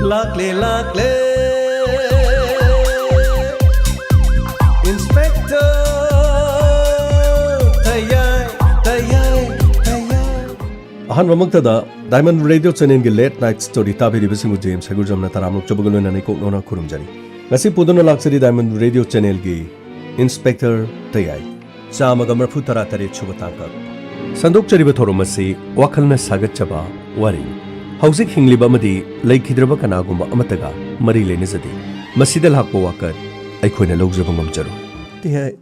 Lakle lakle Inspector Tayai Tayai Tayai Ahan mamagtada Diamond Radio Channel gi Late Night Story tabiri bisingu James Hagurjamna taramlok chobagulona nei koknona khurumjari ngasi puduna laksari Diamond Radio Channel gi Inspector Tayai Chamaga marfu taratare chubatangka Sandok chariba thoromasi wakhalna sagatchaba wari Hauzik hingliba amadi leikidraba kanagumba amataga mari lenizadi masida lakpa wakar aikoina lawjaba ngamjaro Tayai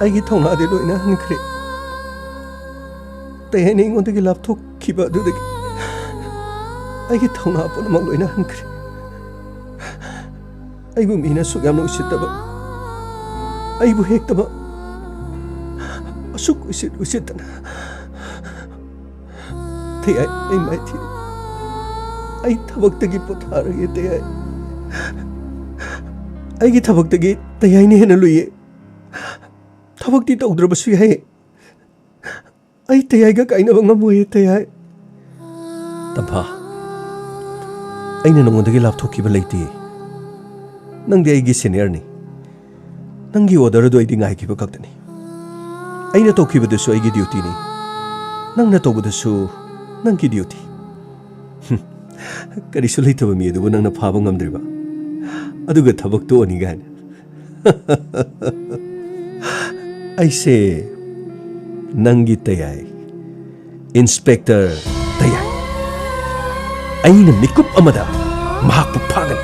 aigi thongna de loina hankre Tayai ni ngonde gi lapthok khiba dudagi aigi thongna pun mang loina hankre aibu mina su yamno usittaba aibu hektaba asuk usittana Tayai ai mai thi ai thabaktagi potharage Tayai aigi thabaktagi Tayai ni hena luye thabakti tawdrabasu yai ai Tayai ga kaina bangamoye Tayai Tampha aina nongondagi lapthokiba leiti nangdi aigi senior ni nangi order do aidi ngai kiba kaktani aina tokibadasu aigi duty ni nangna tobadasu Nangki duty. Karisu leitaba mi adubu nangna phaba ngamdriba. Aduga thabak to ani gan. Aise nangi Tayai. Inspector Tayai. Aina mikup amada mahakpu phagan.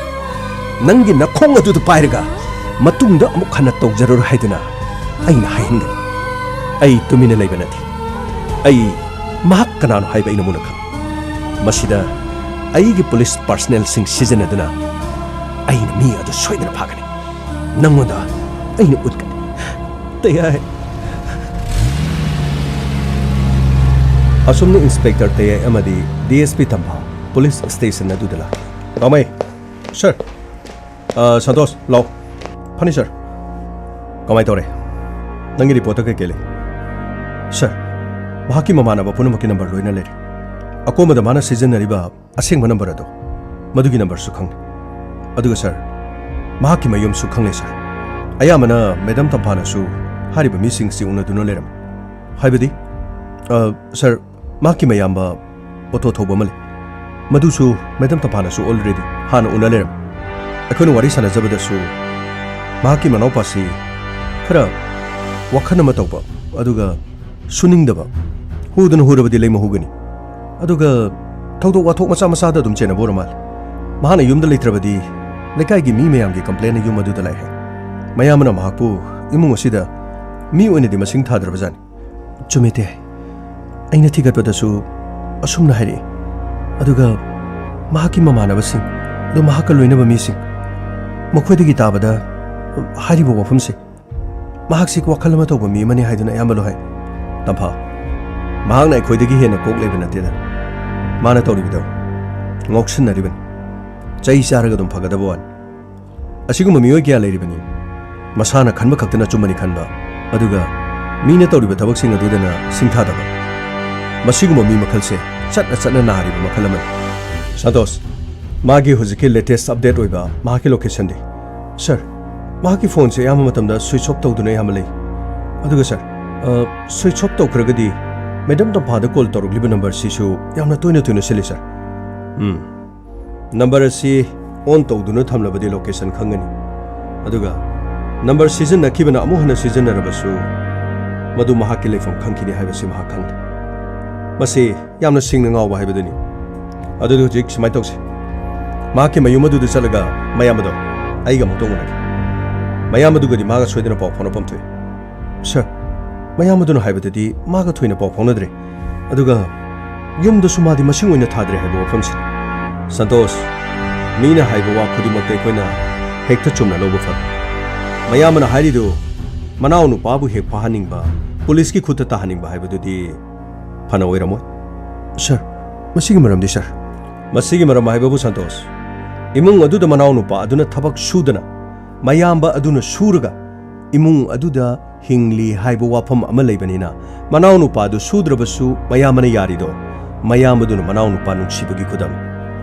Nangi nakhong adu pairaga matungda amuk khana tawjarur haiduna. Aina hainga. Ai tumina leiba nathi. Ai Mahak kanano haiba ina muna khang masida aigi police personnel sing sijanaduna aina mi adu soidana phagani nangoda aina utkani Tayai asumna inspector Tayai amadi DSP Tampha police station adudala Ramai sir Santosh law Phani sir kamai tore nangi report ka kele sir Mahaki mamanaba punamaki number loina leri akomada mana sijanariba asengba number ado madugi number su khangni aduga sir mahaki mayum su khangle sir ayamana madam Tampana su hariba missing si unaduna leram haibadi sir mahaki mayamba auto thoba male madu su madam Tampana su already hana una leram akono wari sana jabada su mahaki manau pasi khara wakhana ma tawba aduga suningdaba Hudun hurabadi lay mahugani aduga thawdok wathok macha macha da dum chena boramal mahana yumda leitrabadi lekai gi mi mayam gi complain yum adu da lai hai mayamna mahakpu imung asida mi oine di masing thadrabajani chumete aina thigatpada su asumna hari aduga mahaki mamana basing do mahaka loinaba mi sing makhoi gi tabada haribo wafumse mahak sik wakhalama tawba mi mani haiduna yamalo hai Tampha Mahang na khoidagi hena kok leba nateda mana tawribidaw ngoksin nariban chai charaga dum phagadaban asiguma mioi kya leiribani masana khanba khaktana chumani khanba aduga mina tawriba thabak sing adudana singthadaba masiguma mi makhalse chatna nahariba makhalama Santosh magi hojiki latest update oiba mahaki location de sir mahaki phone se yama matamda switch off tawduna yamalei aduga sir switch off tawkragadi Madam Tampha call tawrugliba number sisu yamna toina sili sir number si on tawduna thamlabadi location khangani aduga number season nakibana amu hana season narabasu madu mahaki leifam khangkini haibasi mahak khang masi yamna singna ngawa haibadani adu jik smai tawsi mahaki mayumadu du chalaga mayamado aiga mutonguna mayamadu gadi maga soidana paw phone pamthoi sir Mayamaduna haibadadi maga thoina paw phonadre aduga yumda sumadi masing oina thadre haibo famsi Santosh mina haibo wa khudimak koina hekta chumna lobo fa mayamana hairido manau nu pabu hek pahaning ba police ki khutta tahaning ba haibadudi phana oiramo sir masigi maram di sir masigi maram haibo Santosh imung aduda manau nu pa aduna thabak sudana mayamba aduna suraga imung aduda hingli haibo wafam ama leibanina manau nupa du sudrabasu mayamana yarido mayam aduna manau nupa nungsibagi khudam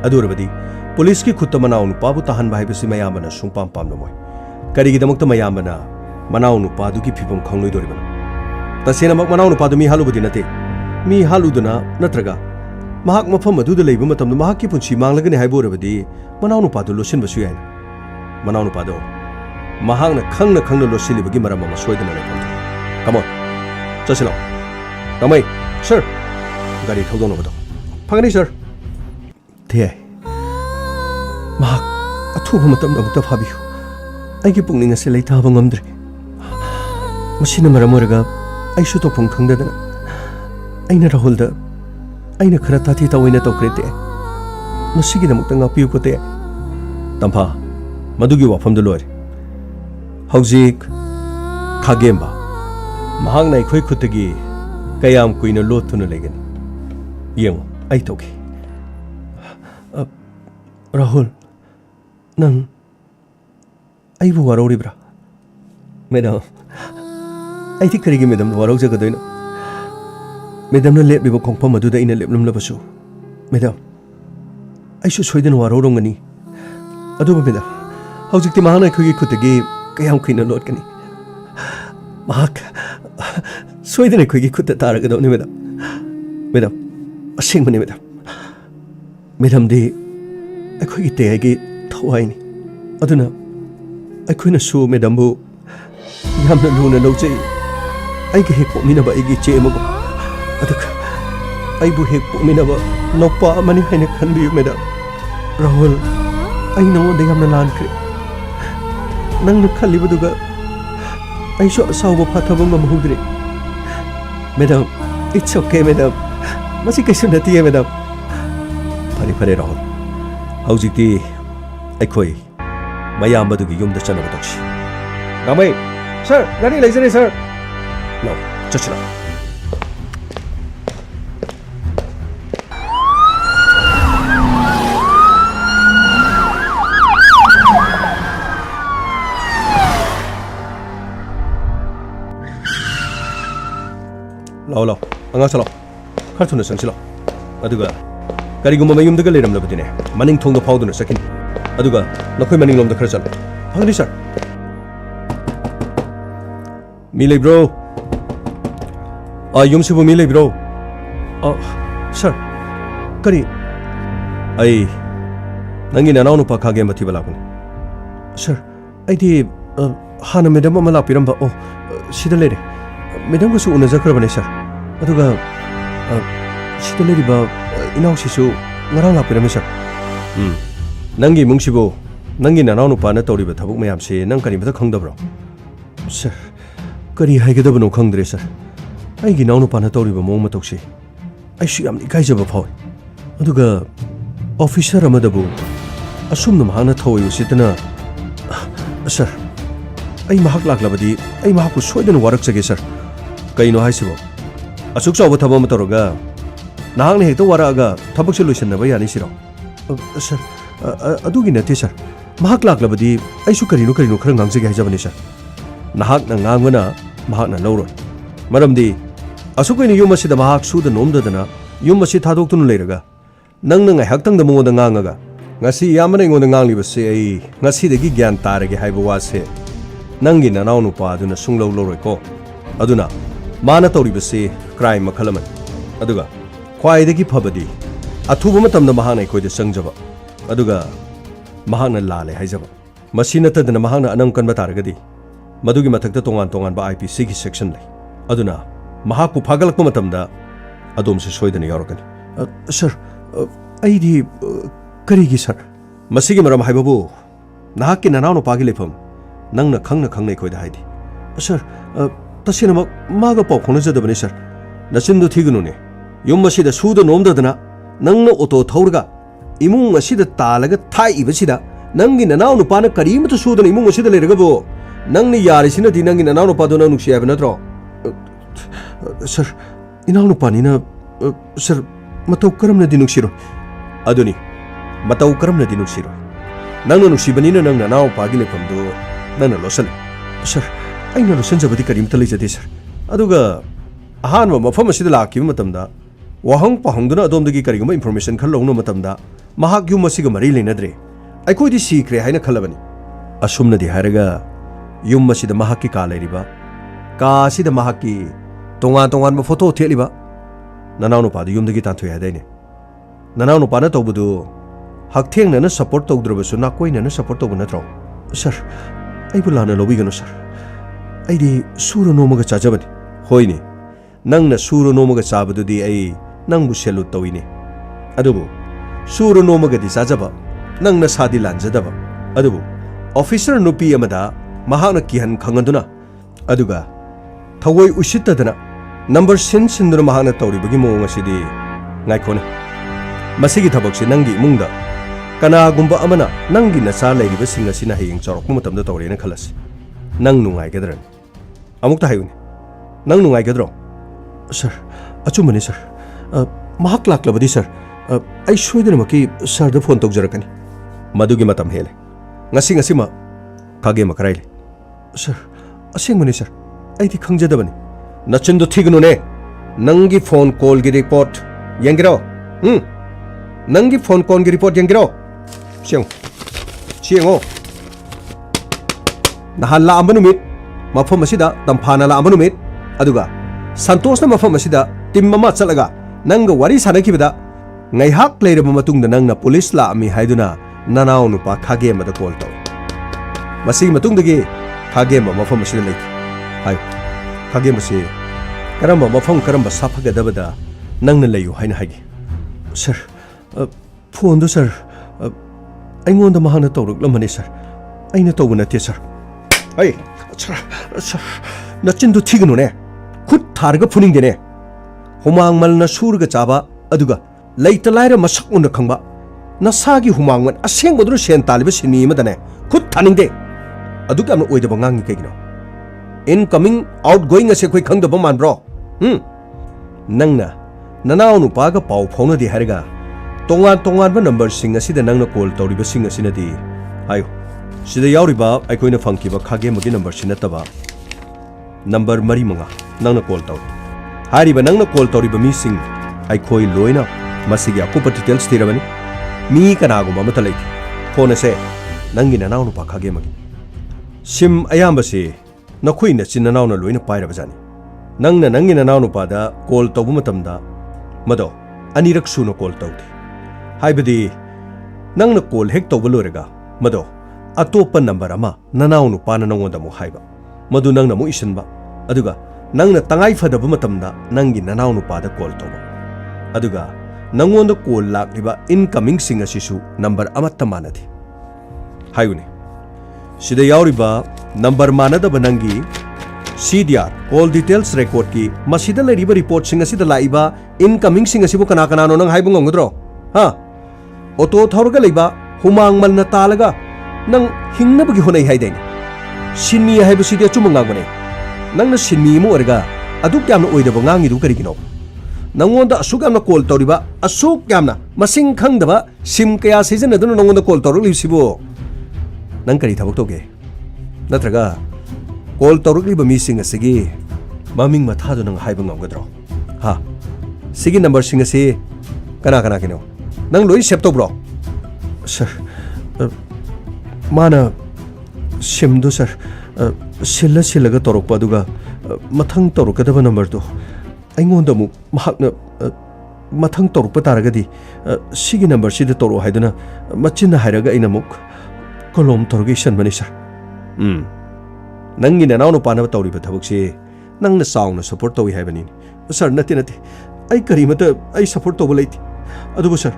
ꯑꯗꯨꯔꯕꯗꯤ ꯄꯨꯂꯤꯁꯀꯤ ꯈꯨꯠꯇ ꯃꯅꯥꯎ ꯅꯨꯄꯥꯕꯨ ꯇꯥꯍꯟꯕ ꯍꯥꯏꯕꯁꯤ ꯃꯌꯥꯝꯕꯅ ꯁꯨꯡꯄꯥꯝ ꯄꯥꯝꯂꯝꯃꯣꯏ꯫ ꯀꯔꯤꯒꯤꯗꯃꯛꯇ ꯃꯌꯥꯝꯕꯅ ꯃꯅꯥꯎ ꯅꯨꯄꯥꯗꯨꯒꯤ ꯐꯤꯚꯝ ꯈꯪꯂꯣꯏꯗꯣꯔꯤꯕꯅꯣ? ꯇꯁꯦꯡꯅꯃꯛ ꯃꯅꯥꯎ ꯅꯨꯄꯥꯗꯨ ꯃꯤ ꯍꯥꯠꯂꯨꯕꯗꯤ ꯅꯠꯇꯦ꯫ ꯃꯤ ꯍꯥꯠꯂꯨꯗꯨꯅ ꯅꯠꯇ꯭ꯔꯒ ꯃꯍꯥꯛ ꯃꯐꯝ ꯑꯗꯨꯗ ꯂꯩꯕ ꯃꯇꯝꯗ ꯃꯍꯥꯛꯀꯤ ꯄꯨꯟꯁꯤ ꯃꯥꯡꯂꯒꯅꯤ ꯍꯥꯏꯕ ꯑꯣꯏꯔꯕꯗꯤ ꯃꯅꯥꯎ ꯅꯨꯄꯥꯗꯨ ꯂꯣꯠꯁꯤꯟꯕꯁꯨ ꯌꯥꯏꯅ꯫ ꯃꯅꯥꯎ ꯅꯨꯄꯥꯗꯣ ꯃꯍꯥꯛꯅ ꯈꯪꯅ ꯈꯪꯅ ꯂꯣꯠꯁꯤꯜꯂꯤꯕꯒꯤ ꯃꯔꯝ ꯑꯃ ꯁꯣꯏꯗꯅ ꯂꯩꯐꯝ ꯊꯣꯛꯏ꯫ ꯀꯃꯣꯟ ꯆꯠꯁꯤ ꯂꯥꯛꯑꯣ꯫ ꯀꯃꯥꯏ ꯁꯔ ꯒꯥꯔꯤ ꯊꯧꯗꯣꯛꯅꯕꯗꯣ ꯐꯒꯅꯤ ꯁꯔ꯫ ꯊꯤꯌꯥꯏ ꯃꯍꯥꯛ ꯑꯊꯨꯕ ꯃꯇꯝꯗ ꯑꯃꯨꯛꯇ ꯐꯥꯕꯤꯌꯨ꯫ ꯑꯩꯒꯤ ꯄꯨꯛꯅꯤꯡ ꯑꯁꯤ ꯂꯩꯇꯥꯕ ꯉꯝꯗ꯭ꯔꯦ꯫ ꯃꯁꯤꯅ ꯃꯔꯝ ꯑꯣꯏꯔꯒ ꯑꯩꯁꯨ ꯇꯧꯐꯝ ꯈꯪꯗꯗꯅ ꯑꯩꯅ ꯔꯥꯍꯨꯜꯗ ꯑꯩꯅ ꯈꯔ ꯇꯥꯊꯤ ꯇꯥꯑꯣꯏꯅ ꯇꯧꯈ꯭ꯔꯦ ꯇꯦ꯫ ꯃꯁꯤꯒꯤꯗꯃꯛꯇ ꯉꯥꯛꯄꯤꯌꯨꯀꯣ ꯇꯦ꯫ ꯇꯝꯐꯥ ꯃꯗꯨꯒꯤ ꯋꯥꯐꯝꯗꯨ ꯂꯣꯏꯔꯦ꯫ ꯍꯧꯖꯤꯛ ꯈꯥꯒꯦꯝꯕ ꯃꯍꯥꯛꯅ ꯑꯩꯈꯣꯏ ꯈꯨꯠꯇꯒꯤ ꯀꯌꯥꯝ ꯀꯨꯏꯅ ꯂꯣꯠꯇꯨꯅ ꯂꯩꯒꯅꯤ? ꯌꯦꯡꯉꯨ ꯑꯩ ꯇꯧꯒꯦ꯫ ꯔꯥꯍꯨꯜ ꯅꯪ ꯑꯩꯕꯨ ꯋꯥꯔꯧꯔꯤꯕ꯭ꯔꯥ? ꯃꯦꯗꯥꯝ ꯑꯩꯗꯤ ꯀꯔꯤꯒꯤ ꯃꯦꯗꯥꯝꯅ ꯋꯥꯔꯧꯖꯒꯗꯣꯏꯅꯣ? ꯃꯦꯗꯥꯝꯅ ꯂꯦꯞꯂꯤꯕ ꯈꯣꯡꯐꯝ ꯑꯗꯨꯗ ꯑꯩꯅ ꯂꯦꯞꯂꯝꯂꯕꯁꯨ ꯃꯦꯗꯥꯝ ꯑꯩꯁꯨ ꯁꯣꯏꯗꯅ ꯋꯥꯔꯧꯔꯝꯒꯅꯤ꯫ ꯑꯗꯨꯕꯨ ꯃꯦꯗꯥꯝ ꯍꯧꯖꯤꯛꯇꯤ ꯃꯍꯥꯛꯅ ꯑꯩꯈꯣꯏꯒꯤ ꯈꯨꯠꯇꯒꯤ ꯀꯌꯥꯝ ꯀꯨꯏꯅ ꯂꯣꯠꯀꯅꯤ? ꯃꯍꯥꯛ ꯁꯣꯏꯗꯅ ꯑꯩꯈꯣꯏꯒꯤ ꯈꯨꯠꯇ ꯇꯥꯔꯒꯗꯧꯅꯤ ꯃꯦꯗꯥꯝ꯫ ꯃꯦꯗꯥꯝ ꯑꯁꯦꯡꯕꯅꯤ ꯃꯦꯗꯥꯝ꯫ ꯃꯦꯗꯥꯝꯗꯤ ꯑꯩꯈꯣꯏꯒꯤ ꯇꯦꯌꯥꯏꯒꯤ ꯊꯋꯥꯏꯅꯤ꯫ ꯑꯗꯨꯅ ꯑꯩꯈꯣꯏꯅꯁꯨ ꯃꯦꯗꯥꯝꯕꯨ ꯌꯥꯝꯅ ꯂꯨꯅ ꯂꯧꯖꯩ꯫ ꯑꯩꯒ ꯍꯦꯛ ꯄꯣꯛꯃꯤꯟꯅꯕ ꯑꯩꯒꯤ ꯏꯆꯦ ꯑꯃꯒ ꯑꯗꯨꯒ ꯑꯩꯕꯨ ꯍꯦꯛ ꯄꯣꯛꯃꯤꯟꯅꯕ ꯅꯨꯄꯥ ꯑꯃꯅꯤ ꯍꯥꯏꯅ ꯈꯟꯕꯤꯌꯨ ꯃꯦꯗꯥꯝ꯫ ꯔꯥꯍꯨꯜ ꯑꯩ ꯅꯉꯣꯟꯗ ꯌꯥꯝꯅ ꯂꯥꯟꯈ꯭ꯔꯦ꯫ ꯅꯪꯅ ꯈꯜꯂꯤꯕꯗꯨꯒ ꯑꯩꯁꯨ ꯑꯁꯥꯎꯕ ꯐꯥꯊꯕ ꯉꯝꯍꯧꯗ꯭ꯔꯦ꯫ Madam it's okay madam. ꯃꯁꯤ ꯀꯩꯁꯨ ꯅꯠꯇꯤꯌꯦ ꯃꯦꯗꯥꯝ꯫ ꯐꯔꯦ ꯐꯔꯦ ꯔꯥꯍꯨꯜ ꯍꯧꯖꯤꯛꯇꯤ ꯑꯩꯈꯣꯏ ꯃꯌꯥꯝꯕꯗꯨꯒꯤ ꯌꯨꯝꯗ ꯆꯠꯅꯕ ꯇꯧꯁꯤ꯫ ꯔꯥꯃꯩ ꯁꯔ ꯒꯥꯔꯤ ꯂꯩꯖꯔꯦ ꯁꯔ꯫ ꯂꯥꯛꯑꯣ ꯆꯠꯁꯤ ꯂꯥꯛꯑꯣ꯫ ꯂꯥꯛꯑꯣ ꯂꯥꯛꯑꯣ ꯑꯉꯥꯡ ꯆꯠꯂꯣ ꯈꯔ ꯊꯨꯅ ꯆꯪꯁꯤꯜꯂꯣ꯫ ꯑꯗꯨꯒ ꯀꯔꯤꯒꯨꯝꯕ ꯃꯌꯨꯝꯗꯒ ꯂꯩꯔꯝꯂꯕꯗꯤꯅꯦ ꯃꯅꯤꯡ ꯊꯣꯡꯗ ꯐꯥꯎꯗꯨꯅ ꯆꯠꯈꯤꯅꯤ꯫ ꯑꯗꯨꯒ ꯅꯈꯣꯏ ꯃꯅꯤꯡꯂꯣꯝꯗ ꯈꯔ ꯆꯠꯂꯣ꯫ ꯐꯒꯅꯤ ꯁꯔ꯫ ꯃꯤ ꯂꯩꯕ꯭ꯔꯣ? ꯌꯨꯝꯁꯤꯕꯨ ꯃꯤ ꯂꯩꯕ꯭ꯔꯣ? ꯁꯔ ꯀꯔꯤ? ꯑꯩ ꯅꯪꯒꯤ ꯅꯅꯥꯎ ꯅꯨꯄꯥ ꯈꯥꯒꯦꯝꯕ ꯊꯤꯕ ꯂꯥꯛꯄꯅꯤ꯫ ꯁꯔ ꯑꯩꯗꯤ ꯍꯥꯟꯅ ꯃꯦꯗꯥꯝ ꯑꯃ ꯂꯥꯛꯄꯤꯔꯝꯕ ꯁꯤꯗ ꯂꯩꯔꯦ꯫ ꯃꯦꯗꯥꯝꯒꯁꯨ ꯎꯅꯖꯈ꯭ꯔꯕꯅꯦ ꯁꯔ꯫ ꯑꯗꯨꯒ ꯁꯤꯗ ꯂꯩꯔꯤꯕ ꯏꯅꯥꯎꯁꯤꯁꯨ ꯉꯔꯥꯡ ꯂꯥꯛꯄꯤꯔꯝꯃꯦ ꯁꯔ꯫ ꯅꯪꯒꯤ ꯏꯃꯨꯡꯁꯤꯕꯨ ꯅꯪꯒꯤ ꯅꯅꯥꯎ ꯅꯨꯄꯥꯅ ꯇꯧꯔꯤꯕ ꯊꯕꯛ ꯃꯌꯥꯝꯁꯤ ꯅꯪ ꯀꯔꯤꯃꯇ ꯈꯪꯗꯕ꯭ꯔꯣ? ꯁꯔ ꯀꯔꯤ ꯍꯥꯏꯒꯗꯕꯅꯣ ꯈꯪꯗ꯭ꯔꯦ ꯁꯔ꯫ ꯑꯩꯒꯤ ꯏꯅꯥꯎ ꯅꯨꯄꯥꯅ ꯇꯧꯔꯤꯕ ꯃꯑꯣꯡ ꯃꯇꯧꯁꯤ ꯑꯩꯁꯨ ꯌꯥꯝꯅ ꯏꯀꯥꯏꯖꯕ ꯐꯥꯎꯏ꯫ ꯑꯗꯨꯒ ꯑꯣꯐꯤꯁꯔ ꯑꯃꯗꯕꯨ ꯑꯁꯨꯝꯅ ꯃꯍꯥꯛꯅ ꯊꯧꯑꯣꯏ ꯎꯁꯤꯠꯇꯅ ꯁꯔ ꯑꯩ ꯃꯍꯥꯛ ꯂꯥꯛꯂꯕꯗꯤ ꯑꯩ ꯃꯍꯥꯛꯄꯨ ꯁꯣꯏꯗꯅ ꯋꯥꯔꯛꯆꯒꯦ ꯁꯔ꯫ ꯀꯩꯅꯣ ꯍꯥꯏꯁꯤꯕꯣ? ꯑꯁꯨꯛ ꯆꯥꯎꯕ ꯊꯕꯛ ꯑꯃ ꯇꯧꯔꯒ ꯅꯍꯥꯛꯅ ꯍꯦꯛꯇ ꯋꯥꯔꯛꯑꯒ ꯊꯕꯛꯁꯦ ꯂꯣꯏꯁꯤꯟꯅꯕ ꯌꯥꯅꯤ ꯁꯤꯔꯣ? ꯁꯔ ꯑꯗꯨꯒꯤ ꯅꯠꯇꯦ ꯁꯔ꯫ ꯃꯍꯥꯛ ꯂꯥꯛꯂꯕꯗꯤ ꯑꯩꯁꯨ ꯀꯔꯤꯅꯣ ꯈꯔ ꯉꯥꯡꯖꯒꯦ ꯍꯥꯏꯖꯕꯅꯤ ꯁꯔ꯫ ꯅꯍꯥꯛꯅ ꯉꯥꯡꯕꯅ ꯃꯍꯥꯛꯅ ꯂꯧꯔꯣꯏ꯫ ꯃꯔꯝꯗꯤ ꯑꯁꯨꯛ ꯀꯨꯏꯅ ꯌꯨꯝ ꯑꯁꯤꯗ ꯃꯍꯥꯛ ꯁꯨꯗ ꯅꯣꯝꯗꯗꯅ ꯌꯨꯝ ꯑꯁꯤ ꯊꯥꯗꯣꯛꯇꯨꯅ ꯂꯩꯔꯒ ꯅꯪꯅ ꯉꯥꯏꯍꯥꯛꯇꯪꯗ ꯃꯉꯣꯟꯗ ꯉꯥꯡꯉꯒ ꯉꯁꯤ ꯏꯌꯥꯝꯕꯅ ꯑꯩꯉꯣꯟꯗ ꯉꯥꯡꯂꯤꯕꯁꯦ ꯑꯩ ꯉꯁꯤꯗꯒꯤ ꯒ꯭ꯌꯥꯟ ꯇꯥꯔꯒꯦ ꯍꯥꯏꯕ ꯋꯥꯁꯦ ꯅꯪꯒꯤ ꯅꯅꯥꯎ ꯅꯨꯄꯥ ꯑꯗꯨꯅ ꯁꯨꯡꯂꯧ ꯂꯧꯔꯣꯏꯀꯣ꯫ ꯑꯗꯨꯅ ꯃꯥꯅ ꯇꯧꯔꯤꯕꯁꯤ ꯀ꯭ꯔꯥꯏꯝ ꯃꯈꯜ ꯑꯃꯅꯤ꯫ ꯑꯗꯨꯒ ꯈ꯭ꯋꯥꯏꯗꯒꯤ ꯐꯕꯗꯤ ꯑꯊꯨꯕ ꯃꯇꯝꯗ ꯃꯍꯥꯛꯅ ꯑꯩꯈꯣꯏꯗ ꯆꯪꯖꯕ ꯑꯗꯨꯒ ꯃꯍꯥꯛꯅ ꯂꯥꯜꯂꯦ ꯍꯥꯏꯖꯕ꯫ ꯃꯁꯤ ꯅꯠꯇꯗꯅ ꯃꯍꯥꯛꯅ ꯑꯅꯝ ꯀꯟꯕ ꯇꯥꯔꯒꯗꯤ ꯃꯗꯨꯒꯤ ꯃꯊꯛꯇ ꯇꯣꯉꯥꯟ ꯇꯣꯉꯥꯟꯕ IPCꯒꯤ ꯁꯦꯛꯁꯟ ꯂꯩ꯫ ꯑꯗꯨꯅ ꯃꯍꯥꯛꯄꯨ ꯐꯥꯒꯠꯂꯛꯄ ꯃꯇꯝꯗ ꯑꯗꯣꯝꯁꯨ ꯁꯣꯏꯗꯅ ꯌꯥꯎꯔꯛꯀꯅꯤ꯫ ꯁꯔ ꯑꯩꯗꯤ ꯀꯔꯤꯒꯤ ꯁꯔ? ꯃꯁꯤꯒꯤ ꯃꯔꯝ ꯍꯥꯏꯕꯕꯨ ꯅꯍꯥꯛꯀꯤ ꯅꯅꯥꯎ ꯅꯨꯄꯥꯒꯤ ꯂꯩꯐꯝ ꯅꯪꯅ ꯈꯪꯅ ꯑꯩꯈꯣꯏꯗ ꯍꯥꯏꯗꯤ꯫ ꯁꯔ ꯇꯁꯦꯡꯅꯃꯛ ꯃꯥꯒ ꯄꯥꯎ ꯐꯥꯎꯅꯖꯗꯕꯅꯤ ꯁꯔ꯫ ꯅꯆꯤꯟꯗꯨ ꯊꯤꯒꯅꯨꯅꯦ꯫ ꯌꯨꯝ ꯑꯁꯤꯗ ꯁꯨꯗ ꯅꯣꯝꯗꯗꯅ ꯅꯪꯅ ꯑꯣꯇꯣ ꯊꯧꯔꯒ ꯏꯃꯨꯡ ꯑꯁꯤꯗ ꯇꯥꯜꯂꯒ ꯊꯥꯛꯏꯕꯁꯤꯗ ꯅꯪꯒꯤ ꯅꯅꯥꯎ ꯅꯨꯄꯥꯅ ꯀꯔꯤꯃꯇ ꯁꯨꯗꯅ ꯏꯃꯨꯡ ꯑꯁꯤꯗ ꯂꯩꯔꯒꯕꯨ ꯅꯪꯅ ꯌꯥꯔꯤꯁꯤꯅꯗꯤ ꯅꯪꯒꯤ ꯅꯅꯥꯎ ꯅꯨꯄꯥꯗꯣ ꯅꯪ ꯅꯨꯡꯁꯤ ꯍꯥꯏꯕ ꯅꯠꯇ꯭ꯔꯣ? ꯁꯔ ꯏꯅꯥꯎ ꯅꯨꯄꯥꯅꯤꯅ ꯁꯔ ꯃꯇꯧ ꯀꯔꯝꯅꯗꯤ ꯅꯨꯡꯁꯤꯔꯣꯏ? ꯑꯗꯨꯅꯤ ꯃꯇꯧ ꯀꯔꯝꯅꯗꯤ ꯅꯨꯡꯁꯤꯔꯣꯏ? ꯅꯪꯅ ꯅꯨꯡꯁꯤꯕꯅꯤꯅ ꯅꯪ ꯅꯅꯥꯎ ꯅꯨꯄꯥꯒꯤ ꯂꯩꯐꯝꯗꯨ ꯅꯪꯅ ꯂꯣꯠꯁꯜꯂꯦ꯫ ꯁꯔ ꯑꯩꯅ ꯂꯣꯠꯁꯟꯖꯕꯗꯤ ꯀꯔꯤꯃꯇ ꯂꯩꯖꯗꯦ ꯁꯔ꯫ ꯑꯗꯨꯒ ꯑꯍꯥꯟꯕ ꯃꯐꯝ ꯑꯁꯤꯗ ꯂꯥꯛꯈꯤꯕ ꯃꯇꯝꯗ ꯋꯥꯍꯪ ꯄꯥꯎꯍꯪꯗꯨꯅ ꯑꯗꯣꯝꯗꯒꯤ ꯀꯔꯤꯒꯨꯝꯕ ꯏꯟꯐꯣꯔꯃꯦꯁꯟ ꯈꯔ ꯂꯧꯅꯕ ꯃꯇꯝꯗ mahak yum masiga mari lenadre aikoi di sikre haina khalabani asumna di haraga yum masida mahak ki ka leiriba ka sida mahak ki tongan ma photo theliba nanau nu pa du yum dagi tan thoi hadaine nanau nu pa na tobudu hak theng na support tawdrba su na koi na support tobu natro sir ai bulana lobi gano sir ai di suro nomaga chajabani hoini nangna suro nomaga chabadu di ai nangbu salute tawini adubu suro nomaga di chajaba nangna sadi lanjadaba adubu officer nupi amada mahakna kihan khanganduna aduga thawai usittadana number sinduna mahakna tawribagi mawong asidi ngaikhone masigi thabakse nangi imungda kanagumba amana nangi nacha leiribasing asina hayeng chawrokpa matamda tawrena khalasi nang nungaigadran amukta hayuni nang nungaigadro sir achumani sir mahak laklabadi sir ai soidana maki sir da phone tawjarakani madugi matam hele ngasi ma kage makaraile sir asengmani sir ai di khangjadabani nachindu thignune nangi phone call gi report yengiro nangi phone call gi report yengiro Siang Nahan la amanumit mafam masida tampana la amanumit aduga Santos na mafam masida tim mama chalaga nanga wari sanakibada ngaihak leiraba matungda nangna police la ami haiduna nanau nupa khage mada call taw masigi matungdagi khage ma mafam masida leiti hai khage masi karamba mafam karamba safagadabada nangna leyu haina hagi sir phone do sir aingonda mahana tawruklamani sir aina tawba nate sir ai sir nachindu thignune khut tharga phuningdene humang malna surga chaba aduga leita laira masak unna khangba nasagi humangwan asengmadru sen taliba sini madane khut thaningde aduga amna oidaba ngangi kaigino incoming outgoing ase khoi khangdaba manbro nangna nanau nu paga pau phona di hariga tongan ba number sing asida nangna call tawriba sing asina di ayo sida yauriba aikoina phangkiba khage magi number sinataba number mari manga nangna call taw hariba nangna call tawriba mi sing aikoi loina masigi akupa details tirabani mi kanaguma mata leiti phone ase nangi nanau nu pa khage magi sim ayamba se nakhoi na chinanau na loina pairaba jani nangna nangi nanau nu pa da call tawbu matamda mado anirak suna call tawdi haibadi nangna call hek tawba loraga mado atopa number ama nanau nu pa na nangonda mo haiba madu nangna mo isinba aduga nangna tangai fadaba matamda nangi nanau nu pa da call tawba aduga nangonda call lakliba incoming sing asisu number amatta manadi hayuni sida yauriba number manadaba nangi CDR call details record ki masida leriba report sing asida laiba incoming sing asibu kana kana no nang haibu ngomgodro ha auto thorga leiba humang malna talaga nang hingnabagi honai haidaini sinmi haibu sidi chumanga ngone nangna sinmi mu orga adu kyamna oidaba ngangi du karigino nangonda asuk yamna call tawriba asuk yamna masing khangdaba sim kaya season aduna nangonda call tawruk lisibu nang kari thabak toge natraga call tawrukliba mising asigi maming mathadu nang haiba ngamgadro ha sigi number sing ase kana kino nang loi save tawbro sir mana simdu sir sillaga torokpa aduga mathang torokadaba number do aingonda mu mahakna mathang torokpa taragadi sigi number sida toro haiduna machina hairaga ina muk kolom torogation mani sir nangi nanau no panaba tawriba thabakse nangna saungna support tawi haibani sir nati ai karimata ai support tawba leiti adubu sir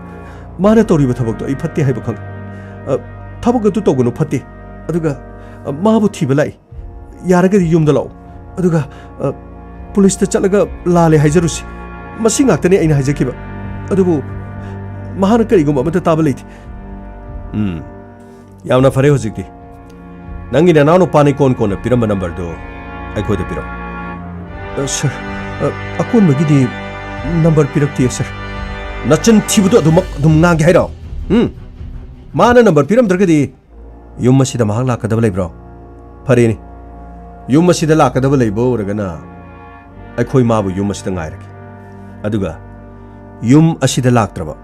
mana tawriba thabakto ai phatte haiba khang thabak tu tawgunu phatte aduga mabu thiba lai yaraga yumda law aduga police ta chalaga lale haijarusi masi ngaktani aina haijakiba adubu mahana karigum amata taba leiti yamna fare hojikti nangi nanau no pani kon piramba number do ai khoida piro sir akon magidi number pirakti sir nachan thibudo dum ngang hairo mana number piram dragadi yum masida mahak lakadaba leibro fareni yum masida lakadaba leibo ragana ai khoi mabu yum masida ngairaki aduga yum asida laktraba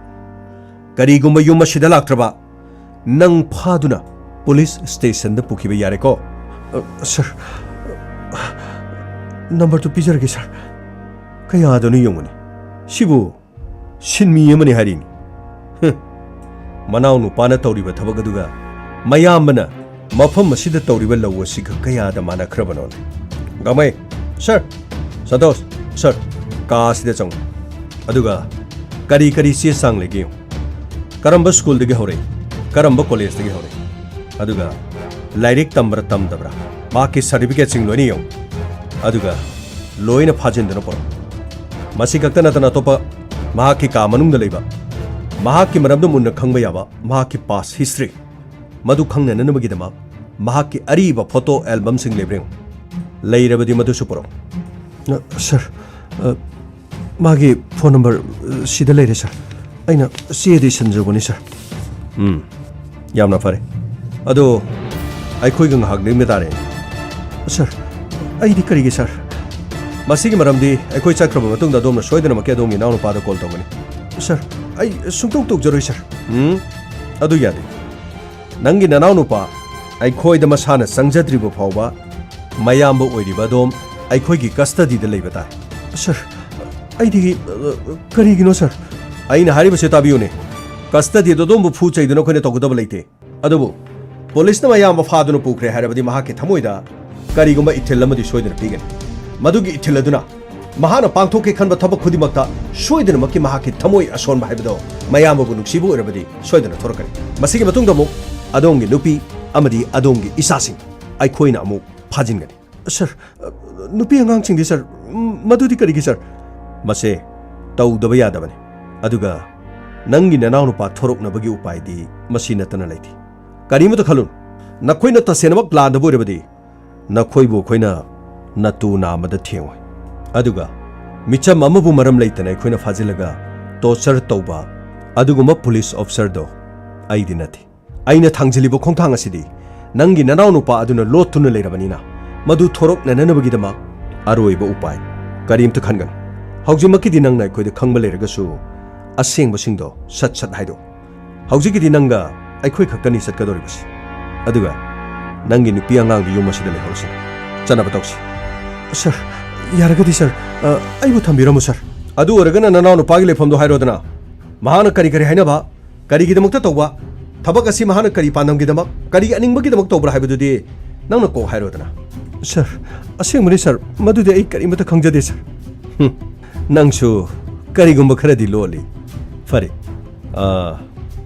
ꯀꯔꯤꯒꯨꯝꯕ ꯌꯨꯝ ꯑꯁꯤꯗ ꯂꯥꯛꯇ꯭ꯔꯕ ꯅꯪ ꯐꯥꯗꯨꯅ police ꯁ꯭ꯇꯦꯁꯟꯗ ꯄꯨꯈꯤꯕ ꯌꯥꯔꯦꯀꯣ? Sir, ꯅꯝꯕꯔꯗꯨ ꯄꯤꯖꯔꯒꯦ sir. ꯀꯌꯥꯗꯅꯣ ꯌꯦꯡꯉꯨꯅꯦ. ꯁꯤꯕꯨ ꯁꯤꯟꯃꯤ ꯑꯃꯅꯤ ꯍꯥꯏꯔꯤꯅꯤ. ꯃꯅꯥꯎ ꯅꯨꯄꯥꯅ ꯇꯧꯔꯤꯕ ꯊꯕꯛ ꯑꯗꯨꯒ ꯃꯌꯥꯝꯕꯅ ꯃꯐꯝ ꯑꯁꯤꯗ ꯇꯧꯔꯤꯕ ꯂꯧ ꯑꯁꯤꯒ ꯀꯌꯥꯗ ꯃꯥꯟꯅꯈ꯭ꯔꯕꯅꯣꯅꯦ? ꯒꯥꯡꯃꯩ, ꯁꯔ, ꯁꯟꯇꯣꯁ, ꯁꯔ, ꯀꯥ ꯑꯁꯤꯗ ꯆꯪꯉꯨ. ꯑꯗꯨꯒ ꯀꯔꯤ ꯀꯔꯤ ꯆꯦ ꯆꯥꯡ ꯂꯩꯒꯦ ꯌꯦꯡꯉꯨ. ꯀꯔꯝꯕ ꯁ꯭ꯀꯨꯜꯗꯒꯤ ꯍꯧꯔꯛꯏ, ꯀꯔꯝꯕ ꯀꯣꯂꯦꯖꯇꯒꯤ ꯍꯧꯔꯛꯏ, ꯑꯗꯨꯒ ꯂꯥꯏꯔꯤꯛ ꯇꯝꯕ꯭ꯔꯥ ꯇꯝꯗꯕ꯭ꯔꯥ, ꯃꯍꯥꯛꯀꯤ ꯁꯔꯇꯤꯐꯤꯀꯦꯠꯁꯤꯡ ꯂꯣꯏꯅ ꯌꯦꯡꯉꯨ. ꯑꯗꯨꯒ ꯂꯣꯏꯅ ꯐꯥꯖꯤꯟꯗꯨꯅ ꯄꯨꯔꯛꯎ. ꯃꯁꯤ ꯈꯛꯇ ꯅꯠꯇꯅ ꯑꯇꯣꯞꯄ ꯃꯍꯥꯛꯀꯤ ꯀꯥ ꯃꯅꯨꯡꯗ ꯂꯩꯕ ꯃꯍꯥꯛꯀꯤ ꯃꯔꯝꯗ ꯃꯨꯟꯅ ꯈꯪꯕ ꯌꯥꯕ ꯃꯍꯥꯛꯀꯤ ꯄꯥꯁ ꯍꯤꯁꯇ꯭ꯔꯤ ꯃꯗꯨ ꯈꯪꯅꯅꯕꯒꯤꯗꯃꯛ ꯃꯍꯥꯛꯀꯤ ꯑꯔꯤꯕ ꯐꯣꯇꯣ ꯑꯦꯜꯕꯝꯁꯤꯡ ꯂꯩꯕ꯭ꯔꯥ ꯌꯦꯡꯉꯨ. ꯂꯩꯔꯕꯗꯤ ꯃꯗꯨꯁꯨ ꯄꯨꯔꯛꯎ. ꯁꯔ, ꯃꯥꯒꯤ ꯐꯣꯟ ꯅꯝꯕꯔ ꯁꯤꯗ ꯂꯩꯔꯦ ꯁꯔ. ꯑꯩꯅ ꯆꯦꯗ ꯏꯁꯟꯖꯕꯅꯤ ꯁꯔ. ꯌꯥꯝꯅ ꯐꯔꯦ. ꯑꯗꯣ ꯑꯩꯈꯣꯏꯒ ꯉꯥꯏꯍꯥꯛ ꯂꯦꯡꯕ ꯇꯥꯔꯦ. ꯁꯔ, ꯑꯩꯗꯤ ꯀꯔꯤꯒꯤ ꯁꯔ? ꯃꯁꯤꯒꯤ ꯃꯔꯝꯗꯤ ꯑꯩꯈꯣꯏ ꯆꯠꯈ꯭ꯔꯕ ꯃꯇꯨꯡꯗ ꯑꯗꯣꯝꯅ ꯁꯣꯏꯗꯅꯃꯛꯀꯤ ꯑꯗꯣꯝꯒꯤ ꯏꯅꯥꯎꯅꯨꯄꯥꯗ ꯀꯣꯜ ꯇꯧꯒꯅꯤ. ꯁꯔ, ꯑꯩ ꯁꯨꯡꯇꯧ ꯇꯧꯖꯔꯣꯏ ꯁꯔ. ꯑꯗꯨ ꯌꯥꯗꯦ. ꯅꯪꯒꯤ ꯅꯅꯥꯎꯅꯨꯄꯥ ꯑꯩꯈꯣꯏꯗ ꯃꯁꯥꯅ ꯆꯪꯖꯗ꯭ꯔꯤꯕ ꯐꯥꯎꯕ ꯃꯌꯥꯝꯕ ꯑꯣꯏꯔꯤꯕ ꯑꯗꯣꯝ ꯑꯩꯈꯣꯏꯒꯤ ꯀꯁꯇꯗꯤꯗ ꯂꯩꯕ ꯇꯥꯏ. ꯁꯔ, ꯑꯩꯗꯤ ꯀꯔꯤꯒꯤꯅꯣ ꯁꯔ? ꯑꯩꯅ ꯍꯥꯏꯔꯤꯕꯁꯤ ꯇꯥꯕꯤꯌꯨꯅꯦ. ꯀꯁꯇꯗꯤꯗ ꯑꯗꯣꯝꯕు ꯐꯨ ꯆꯩꯗꯨꯅ ꯑꯩꯈꯣꯏꯅ ꯇꯧꯒꯗꯕ ꯂꯩꯇꯦ. ꯑꯗꯨꯕꯨ ꯄꯨꯂꯤꯁꯅ ꯃꯌꯥꯝꯕ ꯐꯥꯗꯨꯅ ꯄꯨꯈ꯭ꯔꯦ ꯍꯥꯏꯔꯕꯗꯤ ꯃꯍꯥꯛꯀꯤ ꯊꯃꯣꯏꯗ ꯀꯔꯤꯒꯨꯝꯕ ꯏꯊꯤꯜ ꯑꯃꯗꯤ ꯁꯣꯏꯗꯅ ꯄꯤꯒꯅꯤ. ꯃꯗꯨꯒꯤ ꯏꯊꯤꯜ ꯑꯗꯨꯅ ꯃꯍꯥꯛꯅ ꯄꯥꯡꯊꯣꯛꯀꯦ ꯈꯟꯕ ꯊꯕꯛ ꯈꯨꯗꯤꯡꯃꯛꯇ ꯁꯣꯏꯗꯅꯃꯛꯀꯤ ꯃꯍꯥꯛꯀꯤ ꯊꯃꯣꯏ ꯑꯁꯣꯟꯕ ꯍꯥꯏꯕꯗꯣ ꯃꯌꯥꯝꯕꯕꯨ ꯅꯨꯡꯁꯤꯕ ꯑꯣꯏꯔꯕꯗꯤ ꯁꯣꯏꯗꯅ ꯊꯣꯔꯛꯀꯅꯤ. ꯃꯁꯤꯒꯤ ꯃꯇꯨꯡꯗ ꯑꯃꯨꯛ ꯑꯗꯣꯝꯒꯤ ꯅꯨꯄꯤ ꯑꯃꯗꯤ ꯑꯗꯣꯝꯒꯤ ꯏꯆꯥꯁꯤꯡ ꯑꯩꯈꯣꯏꯅ ꯑꯃꯨꯛ ꯐꯥꯖꯤꯟꯒꯅꯤ. ꯁꯔ, ꯅꯨꯄꯤ ꯑꯉꯥꯡꯁꯤꯡꯗꯤ ꯁꯔ, ꯃꯗꯨꯗꯤ ꯀꯔꯤꯒꯤ ꯁꯔ? ꯃꯁꯦ ꯇꯧꯗꯕ ꯌꯥꯗꯕꯅꯤ. ꯑꯗꯨꯒ ꯅꯪꯒꯤ ꯅꯅꯥꯎꯅꯨꯄꯥ ꯊꯣꯔꯛꯅꯕꯒꯤ ꯎꯄꯥꯏꯗꯤ ꯃꯁꯤ ꯅꯠꯇꯅ ꯂꯩꯇꯦ. ꯀꯔꯤꯃꯠꯇ ꯈꯜꯂꯨꯅꯨ. ꯅꯈꯣꯏꯅ ꯇꯁꯦꯡꯅꯃꯛ ꯂꯥꯟꯗꯕ ꯑꯣꯏꯔꯕꯗꯤ ꯅꯈꯣꯏꯕꯨ ꯑꯩꯈꯣꯏꯅ ꯅꯇꯨ ꯅꯥꯝꯃꯗ ꯊꯦꯡꯉꯣꯏ. ꯑꯗꯨꯒ ꯃꯤꯆꯝ ꯑꯃꯕꯨ ꯃꯔꯝ ꯂꯩꯇꯅ ꯑꯩꯈꯣꯏꯅ ꯐꯥꯖꯤꯜꯂꯒ ꯇꯣꯔꯆꯔ ꯇꯧꯕ ꯑꯗꯨꯒꯨꯝꯕ ꯄꯨꯂꯤꯁ ꯑꯣꯐꯤꯁꯔꯗꯣ ꯑꯩꯗꯤ ꯅꯠꯇꯦ. ꯑꯩꯅ ꯊꯥꯡꯖꯤꯜꯂꯤꯕ ꯈꯣꯡꯊꯥꯡ ꯑꯁꯤꯗꯤ ꯅꯪꯒꯤ ꯅꯅꯥꯎꯅꯨꯄꯥ ꯑꯗꯨꯅ ꯂꯣꯠꯇꯨꯅ ꯂꯩꯔꯕꯅꯤꯅ ꯃꯗꯨ ꯊꯣꯔꯛꯅꯅꯕꯒꯤꯗꯃꯛ ꯑꯔꯣꯏꯕ ꯎꯄꯥꯏ. ꯀꯔꯤꯝꯇ ꯈꯟꯒꯅꯨ. ꯍꯧꯖꯤꯛꯃꯛꯀꯤꯗꯤ ꯅꯪꯅ ꯑꯩꯈꯣꯏꯗ ꯈꯪꯕ ꯂꯩꯔꯒꯁꯨ ꯑꯁꯦꯡꯕꯁꯤꯡꯗꯣ ꯁꯠ ꯁꯠ ꯍꯥꯏꯗꯣꯛꯎ. ꯍꯧꯖꯤꯛꯀꯤꯗꯤ ꯅꯪꯒ ꯑꯩꯈꯣꯏ ꯈꯛꯇꯅꯤ ꯆꯠꯀꯗꯧꯔꯤꯕꯁꯤ. ꯑꯗꯨꯒ ꯅꯪꯒꯤ ꯅꯨꯄꯤ ꯑꯉꯥꯡꯗꯤ ꯌꯨꯝ ꯑꯁꯤꯗ ꯂꯩꯍꯧꯔꯁꯤ. ꯆꯠꯅꯕ ꯇꯧꯁꯤ. ꯁꯔ, ꯌꯥꯔꯒꯗꯤ ꯁꯔ, ꯑꯩꯕꯨ ꯊꯝꯕꯤꯔꯝꯃꯨ ꯁꯔ. ꯑꯗꯨ ꯑꯣꯏꯔꯒꯅ ꯅꯅꯥꯎ ꯅꯨꯄꯥꯒꯤ ꯂꯩꯐꯝꯗꯣ ꯍꯥꯏꯔꯣꯗꯅ. ꯃꯍꯥꯛꯅ ꯀꯔꯤ ꯀꯔꯤ ꯍꯥꯏꯅꯕ, ꯀꯔꯤꯒꯤꯗꯃꯛꯇ ꯇꯧꯕ, ꯊꯕꯛ ꯑꯁꯤ ꯃꯍꯥꯛꯅ ꯀꯔꯤ ꯄꯥꯟꯗꯝꯒꯤꯗꯃꯛ, ꯀꯔꯤ ꯑꯅꯤꯡꯕꯒꯤꯗꯃꯛ ꯇꯧꯕ꯭ꯔꯥ ꯍꯥꯏꯕꯗꯨꯗꯤ ꯅꯪꯅ ꯀꯣꯛ ꯍꯥꯏꯔꯣꯗꯅ. ꯁꯔ, ꯑꯁꯦꯡꯕꯅꯤ ꯁꯔ, ꯃꯗꯨꯗꯤ ꯑꯩ ꯀꯔꯤꯃꯠꯇ ꯈꯪꯖꯗꯦ ꯁꯔ. ꯅꯪꯁꯨ ꯀꯔꯤꯒꯨꯝꯕ ꯈꯔꯗꯤ ꯂꯣꯜꯂꯤ. ꯐꯔꯦ.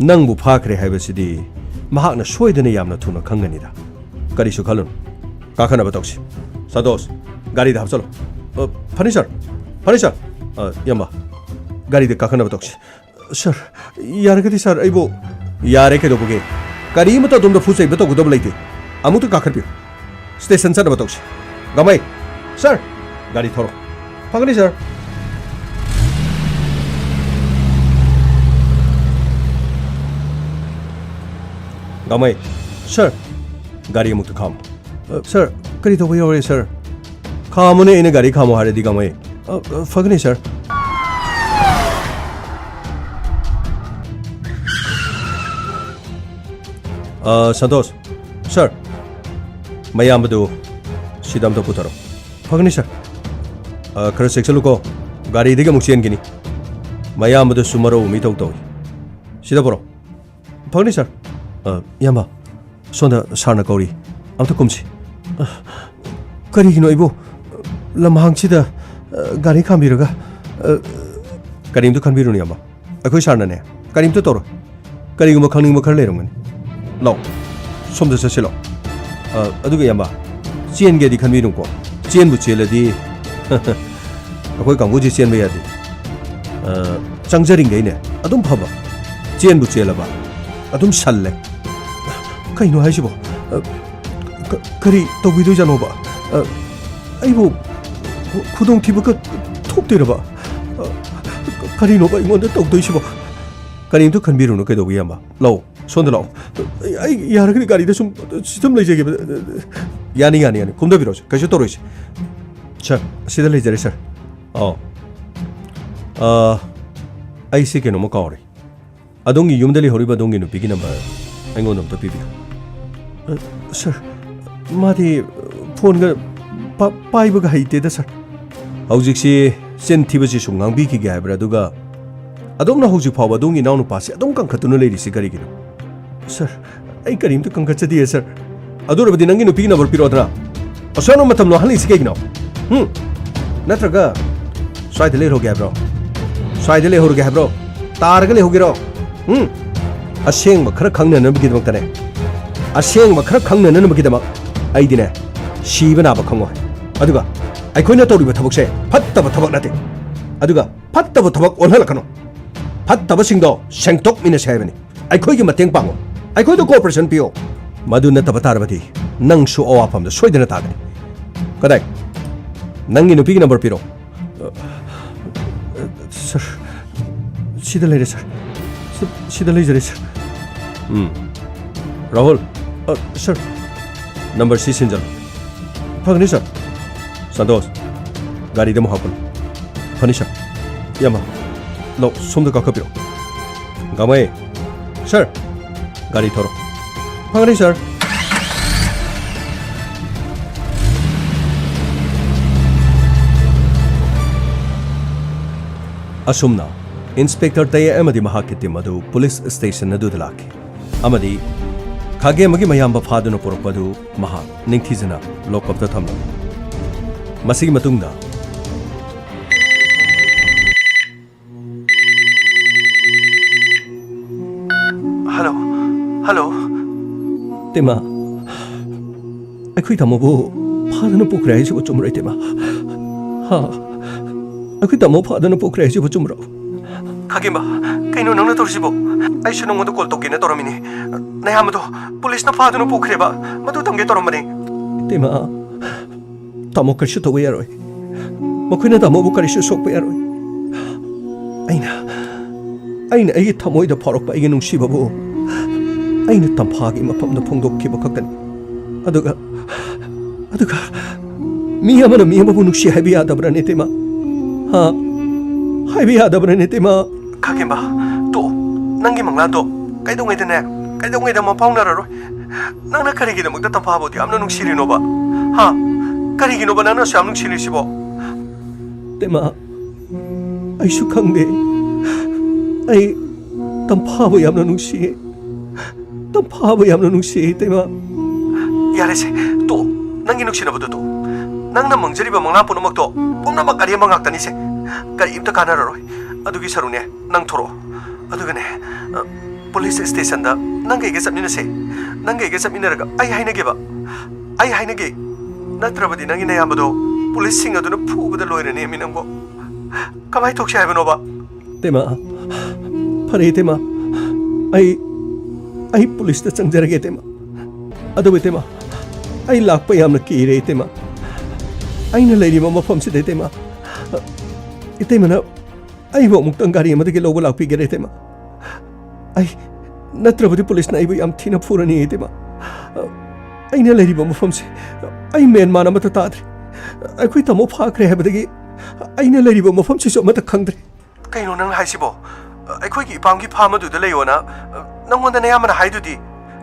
ꯅꯪꯕꯨ ꯐꯥꯈ꯭ꯔꯦ ꯍꯥꯏꯕꯁꯤꯗꯤ ꯃꯍꯥꯛꯅ ꯁꯣꯏꯗꯅ ꯌꯥꯝꯅ ꯊꯨꯅ ꯈꯪꯒꯅꯤꯗ. ꯀꯔꯤꯁꯨ ꯈꯜꯂꯨꯅꯨ. ꯀꯥꯈꯠꯅꯕ ꯇꯧꯁꯤ. ꯁꯟꯇꯣꯁ, ꯒꯥꯔꯤꯗ ꯍꯥꯞꯆꯜꯂꯣ. ꯐꯅꯤ ꯁꯔ. ꯐꯅꯤ ꯁꯔ. ꯌꯥꯝꯕ, ꯒꯥꯔꯤꯗ ꯀꯥꯈꯠꯅꯕ ꯇꯧꯁꯤ. ꯁꯔ, ꯌꯥꯔꯒꯗꯤ ꯁꯔ, ꯑꯩꯕꯨ ꯌꯥꯔꯦ. ꯀꯩꯗꯧꯕꯒꯦ? ꯀꯔꯤꯃꯠꯇ ꯑꯗꯣꯝꯗ ꯐꯨ ꯆꯩꯕ ꯇꯧꯒꯗꯕ ꯂꯩꯇꯦ. ꯑꯃꯨꯛꯇ ꯀꯥꯈꯠꯄꯤꯌꯨ. ꯁ꯭ꯇꯦꯁꯟ ꯆꯠꯅꯕ ꯇꯧꯁꯤ. ꯒꯥꯡꯃꯩ, ꯁꯔ, ꯒꯥꯔꯤ ꯊꯧꯔꯣ. ꯐꯒꯅꯤ ꯁꯔ. ꯒꯥꯡꯃꯩ, ꯁꯔ, ꯒꯥꯔꯤ ꯑꯃꯨꯛꯇ ꯈꯥꯝꯃꯨ. ꯁꯔ, ꯀꯔꯤ ꯇꯧꯕ ꯌꯥꯎꯔꯦ ꯁꯔ? ꯈꯥꯝꯃꯨꯅꯦ, ꯑꯩꯅ ꯒꯥꯔꯤ ꯈꯥꯝꯃꯨ ꯍꯥꯏꯔꯗꯤ. ꯒꯥꯡꯃꯩ, ꯐꯒꯅꯤ ꯁꯔ. ꯁꯟꯇꯣꯁ, ꯁꯔ, ꯃꯌꯥꯝꯕꯗꯨ ꯁꯤꯗ ꯑꯝꯇ ꯄꯨꯊꯔꯣ. ꯐꯒꯅꯤ ꯁꯔ. ꯈꯔ ꯆꯦꯛꯁꯤꯜꯂꯨꯀꯣ. ꯒꯥꯔꯤꯗꯒꯤ ꯑꯃꯨꯛ ꯆꯦꯟꯈꯤꯅꯤ. ꯃꯌꯥꯝꯕꯗꯨꯁꯨ ꯃꯔꯧ ꯃꯤꯊꯧ ꯇꯧꯏ. ꯁꯤꯗ ꯄꯨꯔꯣ. ꯐꯒꯅꯤ ꯁꯔ. ꯏꯌꯥꯝꯕ, ꯁꯣꯝꯗ ꯁꯥꯔꯅ ꯀꯧꯔꯤ. ꯑꯝꯇ ꯀꯨꯝꯁꯤ. ꯀꯔꯤꯒꯤꯅꯣ ꯑꯩꯕꯨ ꯂꯝꯍꯥꯡꯁꯤꯗ ꯒꯥꯔꯤ ꯈꯥꯝꯕꯤꯔꯒ? ꯀꯔꯤꯝꯇ ꯈꯟꯕꯤꯔꯨꯅꯨ ꯏꯌꯥꯝꯕ. ꯑꯩꯈꯣꯏ ꯁꯥꯔꯅꯅꯦ ꯀꯔꯤꯝꯇ ꯇꯧꯔꯣꯏ. ꯀꯔꯤꯒꯨꯝꯕ ꯈꯪꯅꯤꯡꯕ ꯈꯔ ꯂꯩꯔꯝꯒꯅꯤ. ꯂꯥꯛꯑꯣ, ꯁꯣꯝꯗ ꯆꯠꯁꯤ ꯂꯥꯛꯑꯣ. ꯑꯗꯨꯒ ꯏꯌꯥꯝꯕ, ꯆꯦꯟꯒꯦꯗꯤ ꯈꯟꯕꯤꯔꯨꯀꯣ. ꯆꯦꯟꯕꯨ ꯆꯦꯜꯂꯗꯤ ꯑꯩꯈꯣꯏ ꯀꯥꯡꯕꯨꯁꯤ ꯆꯦꯟꯕ ꯌꯥꯗꯦ. ꯆꯪꯖꯔꯤꯉꯩꯅꯦ ꯑꯗꯨꯝ ꯐꯕ. ꯆꯦꯟꯕꯨ ꯆꯦꯜꯂꯕ ꯑꯗꯨꯝ ꯁꯜꯂꯦ. ꯀꯩꯅꯣ ꯍꯥꯏꯁꯤꯕꯣ? ꯀꯔꯤ ꯇꯧꯕꯤꯗꯣꯏꯖꯥꯅꯣꯕ? ꯑꯩꯕꯨ ꯈꯨꯗꯣꯡꯊꯤꯕꯒ ꯊꯣꯛꯇꯣꯏꯔꯕ? ꯀꯔꯤꯅꯣꯕ ꯑꯩꯉꯣꯟꯗ ꯇꯧꯗꯣꯏꯁꯤꯕꯣ? ꯀꯔꯤꯝꯇ ꯈꯟꯕꯤꯔꯨꯅꯨ. ꯀꯩꯗꯧꯕ ꯏꯌꯥꯝꯕ? ꯂꯥꯛꯑꯣ, ꯁꯣꯝꯗ ꯂꯥꯛꯑꯣ. ꯑꯩ ꯌꯥꯔꯒꯗꯤ ꯒꯥꯔꯤꯗ ꯁꯨꯝ ꯂꯩꯖꯒꯦ. ꯌꯥꯅꯤ, ꯌꯥꯅꯤ, ꯌꯥꯅꯤ. ꯀꯨꯝꯊꯕꯤꯔꯣꯁꯦ. ꯀꯩꯁꯨ ꯇꯧꯔꯣꯏꯁꯦ. ꯁꯔ, ꯑꯁꯤꯗ ꯂꯩꯖꯔꯦ ꯁꯔ. ꯑꯩꯁꯦ ꯀꯩꯅꯣꯝꯃ ꯀꯥꯎꯔꯦ. ꯑꯗꯣꯝꯒꯤ ꯌꯨꯝꯗ ꯂꯩꯍꯧꯔꯤꯕ ꯑꯗꯣꯝꯒꯤ ꯅꯨꯄꯤꯒꯤ ꯅꯝꯕꯔ ꯑꯩꯉꯣꯟꯗ ꯑꯝꯇ ꯄꯤꯕꯤꯌꯨ ꯁꯔ ꯃꯥꯗꯤ ꯐꯣꯟꯒ ꯄꯥꯏꯕꯒ ꯍꯩꯇꯦꯗ ꯁꯔ ꯍꯧꯖꯤꯛꯁꯤ ꯆꯤꯟ ꯊꯤꯕꯁꯤꯁꯨ ꯉꯥꯡꯕꯤꯈꯤꯒꯦ ꯍꯥꯏꯕ꯭ꯔꯥ ꯑꯗꯨꯒ ꯑꯗꯣꯝꯅ ꯍꯧꯖꯤꯛ ꯐꯥꯎꯕ ꯑꯗꯣꯝꯒꯤ ꯏꯅꯥꯎꯅꯨꯄꯥꯁꯤ ꯑꯗꯨꯝ ꯀꯟꯈꯠꯇꯨꯅ ꯂꯩꯔꯤꯁꯤ ꯀꯔꯤꯒꯤꯅꯣ ꯁꯔ ꯑꯩ ꯀꯔꯤꯝꯇ ꯀꯟꯈꯠꯆꯗꯤꯌꯦ ꯁꯔ ꯑꯗꯨ ꯑꯣꯏꯔꯕꯗꯤ ꯅꯪꯒꯤ ꯅꯨꯄꯤꯒꯤ ꯅꯝꯕꯔ ꯄꯤꯔꯛꯑꯣꯗꯅ ꯑꯁꯨꯛ ꯃꯇꯝ ꯂꯣꯍꯜꯂꯤꯁꯤ ꯀꯩꯒꯤꯅꯣ ꯅꯠꯇ꯭ꯔꯒ ꯁ꯭ꯋꯥꯏꯗ ꯂꯩꯍꯧꯒꯦ ꯍꯥꯏꯕ꯭ꯔꯣ ꯁ꯭ꯋꯥꯏꯗ ꯂꯩꯍꯧꯔꯒꯦ ꯍꯥꯏꯕ꯭ꯔꯣ ꯇꯥꯔꯒ ꯂꯩꯍꯧꯒꯦꯔꯣ ꯑꯁꯦꯡꯕ ꯈꯔ ꯈꯪꯅꯅꯕꯒꯤꯗꯃꯛꯇꯅꯦ ꯑꯁꯦꯡꯕ ꯈꯔ ꯈꯪꯅꯅꯕꯒꯤꯗꯃꯛ ꯑꯩꯗꯤꯅꯦ ꯁꯤꯕ ꯅꯥꯕ ꯈꯪꯉꯣꯏ ꯑꯗꯨꯒ ꯑꯩꯈꯣꯏꯅ ꯇꯧꯔꯤꯕ ꯊꯕꯛꯁꯦ ꯐꯠꯇꯕ ꯊꯕꯛ ꯅꯠꯇꯦ ꯑꯗꯨꯒ ꯐꯠꯇꯕ ꯊꯕꯛ ꯑꯣꯜꯍꯜꯂꯛꯀꯅꯨ ꯐꯠꯇꯕꯁꯤꯡꯗꯣ ꯁꯦꯡꯇꯣꯛꯃꯤꯟꯅꯁꯦ ꯍꯥꯏꯕꯅꯤ ꯑꯩꯈꯣꯏꯒꯤ ꯃꯇꯦꯡ ꯄꯥꯡꯉꯣ ꯑꯩꯈꯣꯏꯗ ꯀooperation ꯄꯤꯌꯣ ꯃꯗꯨ ꯅꯠꯇꯕ ꯇꯥꯔꯕꯗꯤ ꯅꯪꯁꯨ ꯑꯋꯥꯐꯝꯗ ꯁꯣꯏꯗꯅ ꯇꯥꯒꯅꯤ ꯀꯗꯥꯏ ꯅꯪꯒꯤ ꯅꯨꯄꯤꯒꯤ ꯅꯝꯕꯔ ꯄꯤꯔꯣ ꯁꯔ ꯁꯤꯗ ꯂꯩꯔꯦ ꯁꯔ ꯁꯤꯗ ꯂꯩꯖꯔꯦ ꯁꯔ ꯔꯥꯍꯨꯜ ꯁꯔ ꯅꯝꯕꯔ ꯁꯤ ꯁꯤꯟꯖꯜꯂꯨ ꯐꯒꯅꯤ ꯁꯔ ꯁꯟꯇꯣꯁ ꯒꯥꯔꯤꯗ ꯑꯃꯨꯛ ꯍꯥꯞꯀꯅꯨ ꯐꯅꯤ ꯁꯔ ꯏꯌꯥꯝꯕ ꯂꯧ ꯁꯣꯝꯗ ꯀꯥꯈꯠꯄꯤꯔꯣ ꯒꯥꯃꯩ ꯁꯔ ꯒꯥꯔꯤ ꯊꯧꯔꯣ ꯐꯒꯅꯤ ꯁꯔ ꯑꯁꯨꯝꯅ ꯏꯟꯁꯄꯦꯛꯇꯔ ꯇꯌꯦ ꯑꯃꯗꯤ ꯃꯍꯥꯛꯀꯤ ꯇꯤꯝ ꯑꯗꯨ ꯄꯨꯂꯤꯁ ꯁ꯭ꯇꯦꯁꯟ ꯑꯗꯨꯗ ꯂꯥꯛꯈꯤ ꯑꯃꯗꯤ ꯈꯥꯒꯦꯝꯕꯒꯤ ꯃꯌꯥꯝꯕ ꯐꯥꯗꯨꯅ ꯄꯨꯔꯛꯄ ꯑꯗꯨ ꯃꯍꯥꯛ ꯅꯤꯡꯊꯤꯖꯅ ꯂꯣꯛꯑꯞꯇ ꯊꯝꯂꯝꯃꯤ ꯃꯁꯤꯒꯤ ꯃꯇꯨꯡꯗ ꯍꯜꯂꯣ ꯍꯜꯂꯣ ꯇꯦꯃꯥ ꯑꯩꯈꯣꯏ ꯇꯥꯃꯣꯕꯨ ꯐꯥꯗꯨꯅ ꯄꯨꯈ꯭ꯔꯦ ꯍꯥꯏꯁꯤꯕꯨ ꯆꯨꯝꯕ꯭ꯔꯣ ꯇꯦꯃꯥ ꯍꯥ ꯑꯩꯈꯣꯏ ꯇꯥꯃꯣ ꯐꯥꯗꯨꯅ ꯄꯨꯈ꯭ꯔꯦ ꯍꯥꯏꯁꯤꯕꯨ ꯆꯨꯝꯕ꯭ꯔꯣ ꯈꯥꯒꯦꯝꯕ ꯀꯩꯅꯣ ꯅꯪꯅ ꯇꯧꯔꯤꯁꯤꯕꯣ ꯑꯩꯁꯨ ꯅꯉꯣꯟꯗ ꯀꯣꯜ ꯇꯧꯒꯦꯅ ꯇꯧꯔꯝꯃꯤꯅꯤ ꯅꯌꯥꯝꯕꯗꯣ ꯄꯨꯂꯤꯁꯅ ꯐꯥꯗꯨꯅ ꯄꯨꯈ꯭ꯔꯦꯕ ꯃꯗꯨ ꯇꯝꯒꯦ ꯇꯧꯔꯝꯕꯅꯤ ꯇꯦꯃꯥ ꯇꯥꯃꯣ ꯀꯔꯤꯁꯨ ꯇꯧꯕ ꯌꯥꯔꯣꯏ ꯃꯈꯣꯏꯅ ꯇꯥꯃꯣꯕꯨ ꯀꯔꯤꯁꯨ ꯁꯣꯛꯄ ꯌꯥꯔꯣꯏ ꯑꯩꯅ ꯑꯩꯒꯤ ꯊꯃꯣꯏꯗ ꯐꯥꯎꯔꯛꯄ ꯑꯩꯒꯤ ꯅꯨꯡꯁꯤꯕꯕꯨ ꯑꯩꯅ ꯇꯝꯐꯥꯒꯤ ꯃꯐꯝꯗ ꯐꯣꯡꯗꯣꯛꯈꯤꯕ ꯈꯛꯇꯅꯤ ꯑꯗꯨꯒ ꯃꯤ ꯑꯃꯅ ꯃꯤ ꯑꯃꯕꯨ ꯅꯨꯡꯁꯤ ꯍꯥꯏꯕ ꯌꯥꯗꯕ꯭ꯔꯅꯦ ꯇꯦꯃꯥ ꯍꯥ ꯍꯥꯏꯕ ꯌꯥꯗꯕ꯭ꯔꯅꯦ ꯇꯦꯃꯥ ꯈꯥꯒꯦꯝꯕ ꯇꯣ ꯅꯪꯒꯤ ꯃꯪꯂꯥꯟꯗꯣ ꯀꯩꯗꯧꯉꯩꯗ ꯃꯄꯥꯎꯅꯔꯔꯣꯏ ꯅꯪꯅ ꯀꯔꯤꯒꯤꯗꯃꯛꯇ ꯇꯝꯐꯥꯕꯨꯗꯤ ꯌꯥꯝꯅ ꯅꯨꯡꯁꯤꯔꯤꯅꯣꯕ ꯍꯥ ꯀꯔꯤꯒꯤꯅꯣꯕ ꯅꯪꯅꯁꯨ ꯌꯥꯝ ꯅꯨꯡꯁꯤꯔꯤꯁꯤꯕꯣ ꯇꯦꯃꯥ ꯑꯩꯁꯨ ꯈꯪꯗꯦ ꯑꯩ ꯇꯝꯐꯥꯕꯨ ꯌꯥꯝꯅ ꯅꯨꯡꯁꯤꯌꯦ ꯇꯝꯐꯥꯕꯨ ꯌꯥꯝꯅ ꯅꯨꯡꯁꯤꯌꯦ ꯇꯦꯃꯥ ꯌꯥꯔꯦꯁꯦ ꯇꯣ ꯅꯪꯒꯤ ꯅꯨꯡꯁꯤꯅꯕꯗꯣ ꯇꯣ ꯅꯪꯅ ꯃꯪꯖꯔꯤꯕ ꯃꯪꯂꯥꯟ ꯄꯨꯝꯅꯃꯛꯇꯣ ꯄꯨꯝꯅꯃꯛ ꯑꯔꯦꯝꯕ ꯉꯥꯛꯇꯅꯤꯁꯦ ꯀꯔꯤꯝꯇ ꯀꯥꯟꯅꯔꯔꯣꯏ ꯑꯗꯨꯒꯤ ꯁꯔꯨꯅꯦ ꯅꯪ ꯊꯣꯔꯛꯑꯣ ꯑꯗꯨꯒꯅꯦ ꯄꯨꯂꯤꯁ ꯁ꯭ꯇꯦꯁꯟꯗ ꯅꯪꯒꯩꯒ ꯆꯠꯃꯤꯟꯅꯁꯦ ꯅꯪꯒꯩꯒ ꯆꯠꯃꯤꯟꯅꯔꯒ ꯑꯩ ꯍꯥꯏꯅꯒꯦ ꯅꯠꯇ꯭ꯔꯕꯗꯤ ꯅꯪꯒꯤ ꯅꯌꯥꯝꯕꯗꯣ ꯄꯨꯂꯤꯁꯁꯤꯡ ꯑꯗꯨꯅ ꯐꯨꯕꯗ ꯂꯣꯏꯔꯅꯦꯃꯤ ꯅꯪꯕꯣ ꯀꯃꯥꯏ ꯇꯧꯁꯦ ꯍꯥꯏꯕꯅꯣꯕ ꯇꯦꯃꯥ ꯐꯔꯦ ꯇꯦꯃꯥ ꯑꯩ ꯄꯨꯂꯤꯁꯇ ꯆꯪꯖꯔꯒꯦ ꯇꯦꯃꯥ ꯑꯗꯨꯕꯨ ꯇꯦꯃꯥ ꯑꯩ ꯂꯥꯛꯄ ꯌꯥꯝꯅ ꯀꯤꯔꯦ ꯇꯦꯃꯥ ꯑꯩꯅ ꯂꯩꯔꯤꯕ ꯃꯐꯝꯁꯤꯗ ꯇꯦꯃꯥ ꯏꯇꯩꯃꯅ ꯑꯩꯕꯨ ꯑꯃꯨꯛꯇꯪ ꯒꯥꯔꯤ ꯑꯃꯗꯒꯤ ꯂꯧꯕ ꯂꯥꯛꯄꯤꯒꯦꯔꯦ ꯇꯦꯃꯥ ꯑꯩ ꯅꯠꯇ꯭ꯔꯕꯗꯤ ꯄꯨꯂꯤꯁꯅ ꯑꯩꯕꯨ ꯌꯥꯝ ꯊꯤꯅ ꯐꯨꯔꯅꯤ ꯇꯦꯃꯥ ꯑꯩꯅ ꯂꯩꯔꯤꯕ ꯃꯐꯝꯁꯦ ꯑꯩ ꯃꯦꯟꯃꯥꯟ ꯑꯃꯠꯇ ꯇꯥꯗ꯭ꯔꯦ ꯑꯩꯈꯣꯏ ꯇꯥꯃꯣ ꯐꯥꯈ꯭ꯔꯦ ꯍꯥꯏꯕꯗꯒꯤ ꯑꯩꯅ ꯂꯩꯔꯤꯕ ꯃꯐꯝꯁꯤꯁꯨ ꯑꯃꯠꯇ ꯈꯪꯗ꯭ꯔꯦ ꯀꯩꯅꯣ ꯅꯪ ꯍꯥꯏꯁꯤꯕꯣ ꯑꯩꯈꯣꯏꯒꯤ ꯏꯄꯥꯝꯒꯤ ꯐꯥꯝ ꯑꯗꯨꯗ ꯂꯩꯌꯣꯅ ꯅꯪꯉꯣꯟꯗ ꯅꯌꯥꯝꯕꯅ ꯍꯥꯏꯗꯨꯗꯤ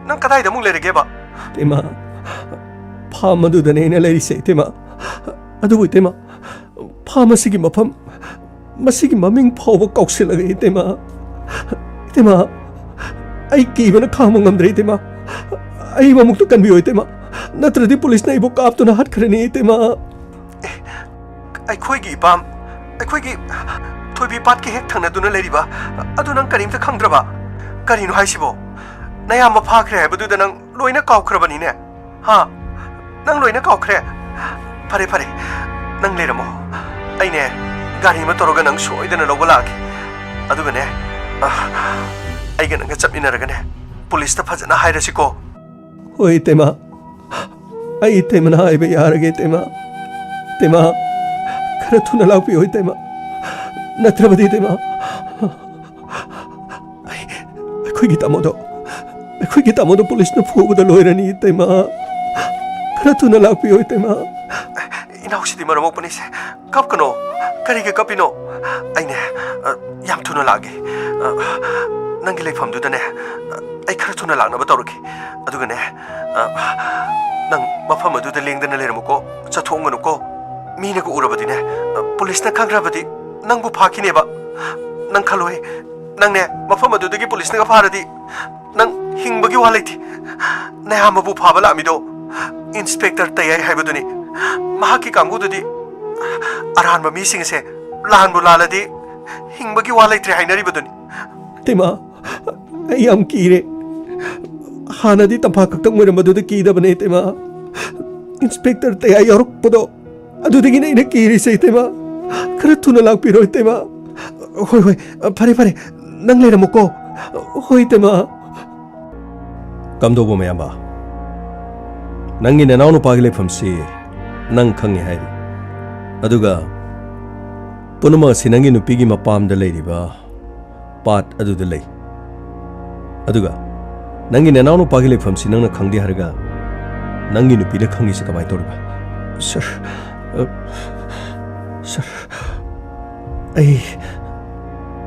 ꯅꯪ ꯀꯗꯥꯏꯗ ꯑꯃꯨꯛ ꯂꯩꯔꯒꯦꯕ ꯇꯦꯃꯥ ꯐꯥꯝ ꯑꯗꯨꯗꯅꯦ ꯑꯩꯅ ꯂꯩꯔꯤꯁꯦ ꯇꯦꯃꯥ ꯑꯗꯨꯕꯨ ꯇꯦꯃꯥ ꯐꯥꯝ ꯑꯁꯤꯒꯤ ꯃꯐꯝ ꯃꯁꯤꯒꯤ ꯃꯃꯤꯡ ꯐꯥꯎꯕ ꯀꯥꯎꯁꯤꯜꯂꯒ ꯇꯦꯃꯥ ꯑꯩ ꯀꯤꯕꯅ ꯈꯥꯡꯕ ꯉꯝꯗ꯭ꯔꯦ ꯇꯦꯃꯥ ꯑꯩꯕꯨ ꯑꯃꯨꯛꯇ ꯀꯟꯕꯤꯌꯣ ꯇꯦꯃꯥ ꯅꯠꯇ꯭ꯔꯗꯤ ꯄꯨꯂꯤꯁꯅ ꯑꯩꯕꯨ ꯀꯥꯞꯇꯨꯅ ꯍꯥꯠꯈ꯭ꯔꯅꯤ ꯇꯦꯃꯥ ꯑꯩꯈꯣꯏꯒꯤ ꯏꯄꯥꯝ ꯑꯩꯈꯣꯏꯒꯤ ꯊꯣꯏꯕꯤ ꯄꯥꯠꯀꯤ ꯍꯦꯛ ꯊꯪꯅꯗꯨꯅ ꯂꯩꯔꯤꯕ ꯑꯗꯨ ꯅꯪ ꯀꯔꯤꯝꯇ ꯈꯪꯗ꯭ꯔꯕ ꯀꯔꯤꯅꯣ ꯍꯥꯏꯁꯤꯕꯣ ꯅꯌꯥꯝꯕ ꯐꯥꯈ꯭ꯔꯦ ꯍꯥꯏꯕꯗꯨꯗ ꯅꯪ ꯂꯣꯏꯅ ꯀꯥꯎꯈ꯭ꯔꯕꯅꯤꯅꯦ ꯍꯥ ꯅꯪ ꯂꯣꯏꯅ ꯀꯥꯎꯈ꯭ꯔꯦ ꯐꯔꯦ ꯅꯪ ꯂꯩꯔꯝꯃꯣ ꯑꯩꯅꯦ ꯒꯥꯔꯤ ꯑꯃ ꯇꯧꯔꯒ ꯅꯪ ꯁꯣꯏꯗꯅ ꯂꯧꯕ ꯂꯥꯛꯑꯒꯦ ꯑꯗꯨꯒꯅꯦ ꯑꯩꯒ ꯅꯪꯒ ꯆꯠꯃꯤꯟꯅꯔꯒꯅꯦ ꯄꯨꯂꯤꯁꯇ ꯐꯖꯅ ꯍꯥꯏꯔꯁꯤꯀꯣ ꯍꯣꯏ ꯇꯦꯃꯥ ꯑꯩ ꯇꯦꯃꯥꯅ ꯍꯥꯏꯕ ꯌꯥꯔꯒꯦ ꯇꯦꯃꯥ खर थुना लापी होई तेमा नत्रबदी तेमा अखोई तामोदो पुलिस न फुबद लोइरनी तेमा खर थुना लापी होई तेमा इनाउसिदी मरमो पनिसे कप कनो करिगे कपिनो आइने याम थुना लागे ꯅꯪꯒꯤ ꯂꯩꯐꯝꯗꯨꯗꯅꯦ ꯑꯩ ꯈꯔ ꯊꯨꯅ ꯂꯥꯛꯅꯕ ꯇꯧꯔꯒꯦ ꯑꯗꯨꯒꯅꯦ ꯅꯪ ꯃꯐꯝ ꯑꯗꯨꯗ ꯂꯦꯡꯗꯅ ꯂꯩꯔꯝꯃꯨꯀꯣ ꯆꯠꯊꯣꯛꯒꯅꯨꯀꯣ ꯃꯤꯅꯒ ꯎꯔꯕꯗꯤꯅꯦ ꯄꯨꯂꯤꯁꯅ ꯈꯪꯈ꯭ꯔꯕꯗꯤ ꯅꯪꯕꯨ ꯐꯥꯈꯤꯅꯦꯕ ꯅꯪ ꯈꯜꯂꯣꯏ ꯅꯪꯅꯦ ꯃꯐꯝ ꯑꯗꯨꯗꯒꯤ ꯄꯨꯂꯤꯁꯅꯒ ꯐꯥꯔꯗꯤ ꯅꯪ ꯍꯤꯡꯕꯒꯤ ꯋꯥ ꯂꯩꯇꯦ ꯅꯌꯥꯝꯕꯕꯨ ꯐꯥꯕ ꯂꯥꯛꯑꯝꯃꯤꯗꯣ ꯏꯟꯁꯄꯦꯛꯇꯔ ꯇꯌꯥꯏ ꯍꯥꯏꯕꯗꯨꯅꯤ ꯃꯍꯥꯛꯀꯤ ꯀꯥꯡꯕꯨꯗꯨꯗꯤ ꯑꯔꯥꯟꯕ ꯃꯤꯁꯤꯡꯁꯦ ꯂꯥꯟꯕꯨ ꯂꯥꯜꯂꯗꯤ ꯍꯤꯡꯕꯒꯤ ꯋꯥ ꯂꯩꯇ꯭ꯔꯦ ꯍꯥꯏꯅꯔꯤꯕꯗꯨꯅꯤ ꯇꯩꯃ ꯑꯩ ꯌꯥꯝ ꯀꯤꯔꯦ ꯍꯥꯟꯅꯗꯤ ꯇꯝꯐꯥ ꯈꯛꯇꯪ ꯑꯣꯏꯔꯝꯕꯗꯨꯗ ꯀꯤꯗꯕꯅꯦ ꯇꯩꯃ इंस्पेक्टर तया यौरपदो अदुदगिने इने कीरिसे इतेमा खरा थुना लाक्पिरो इतेमा होय होय फरे फरे नंग लेरमुको होय इतेमा कमदोबो मयाबा नंगी ननावनु पागी लेफमसी नंग खंगे हायरि अदुगा पुनमा सिनंगी नुपीगी मपामदा लेरिबा पाट अदुदा लेय अदुगा नंगी ननावनु पागी लेफमसी नंगना खंगदे हरगा नंगी नुपीना खंगिसे कमाय तोरबा सर सर आई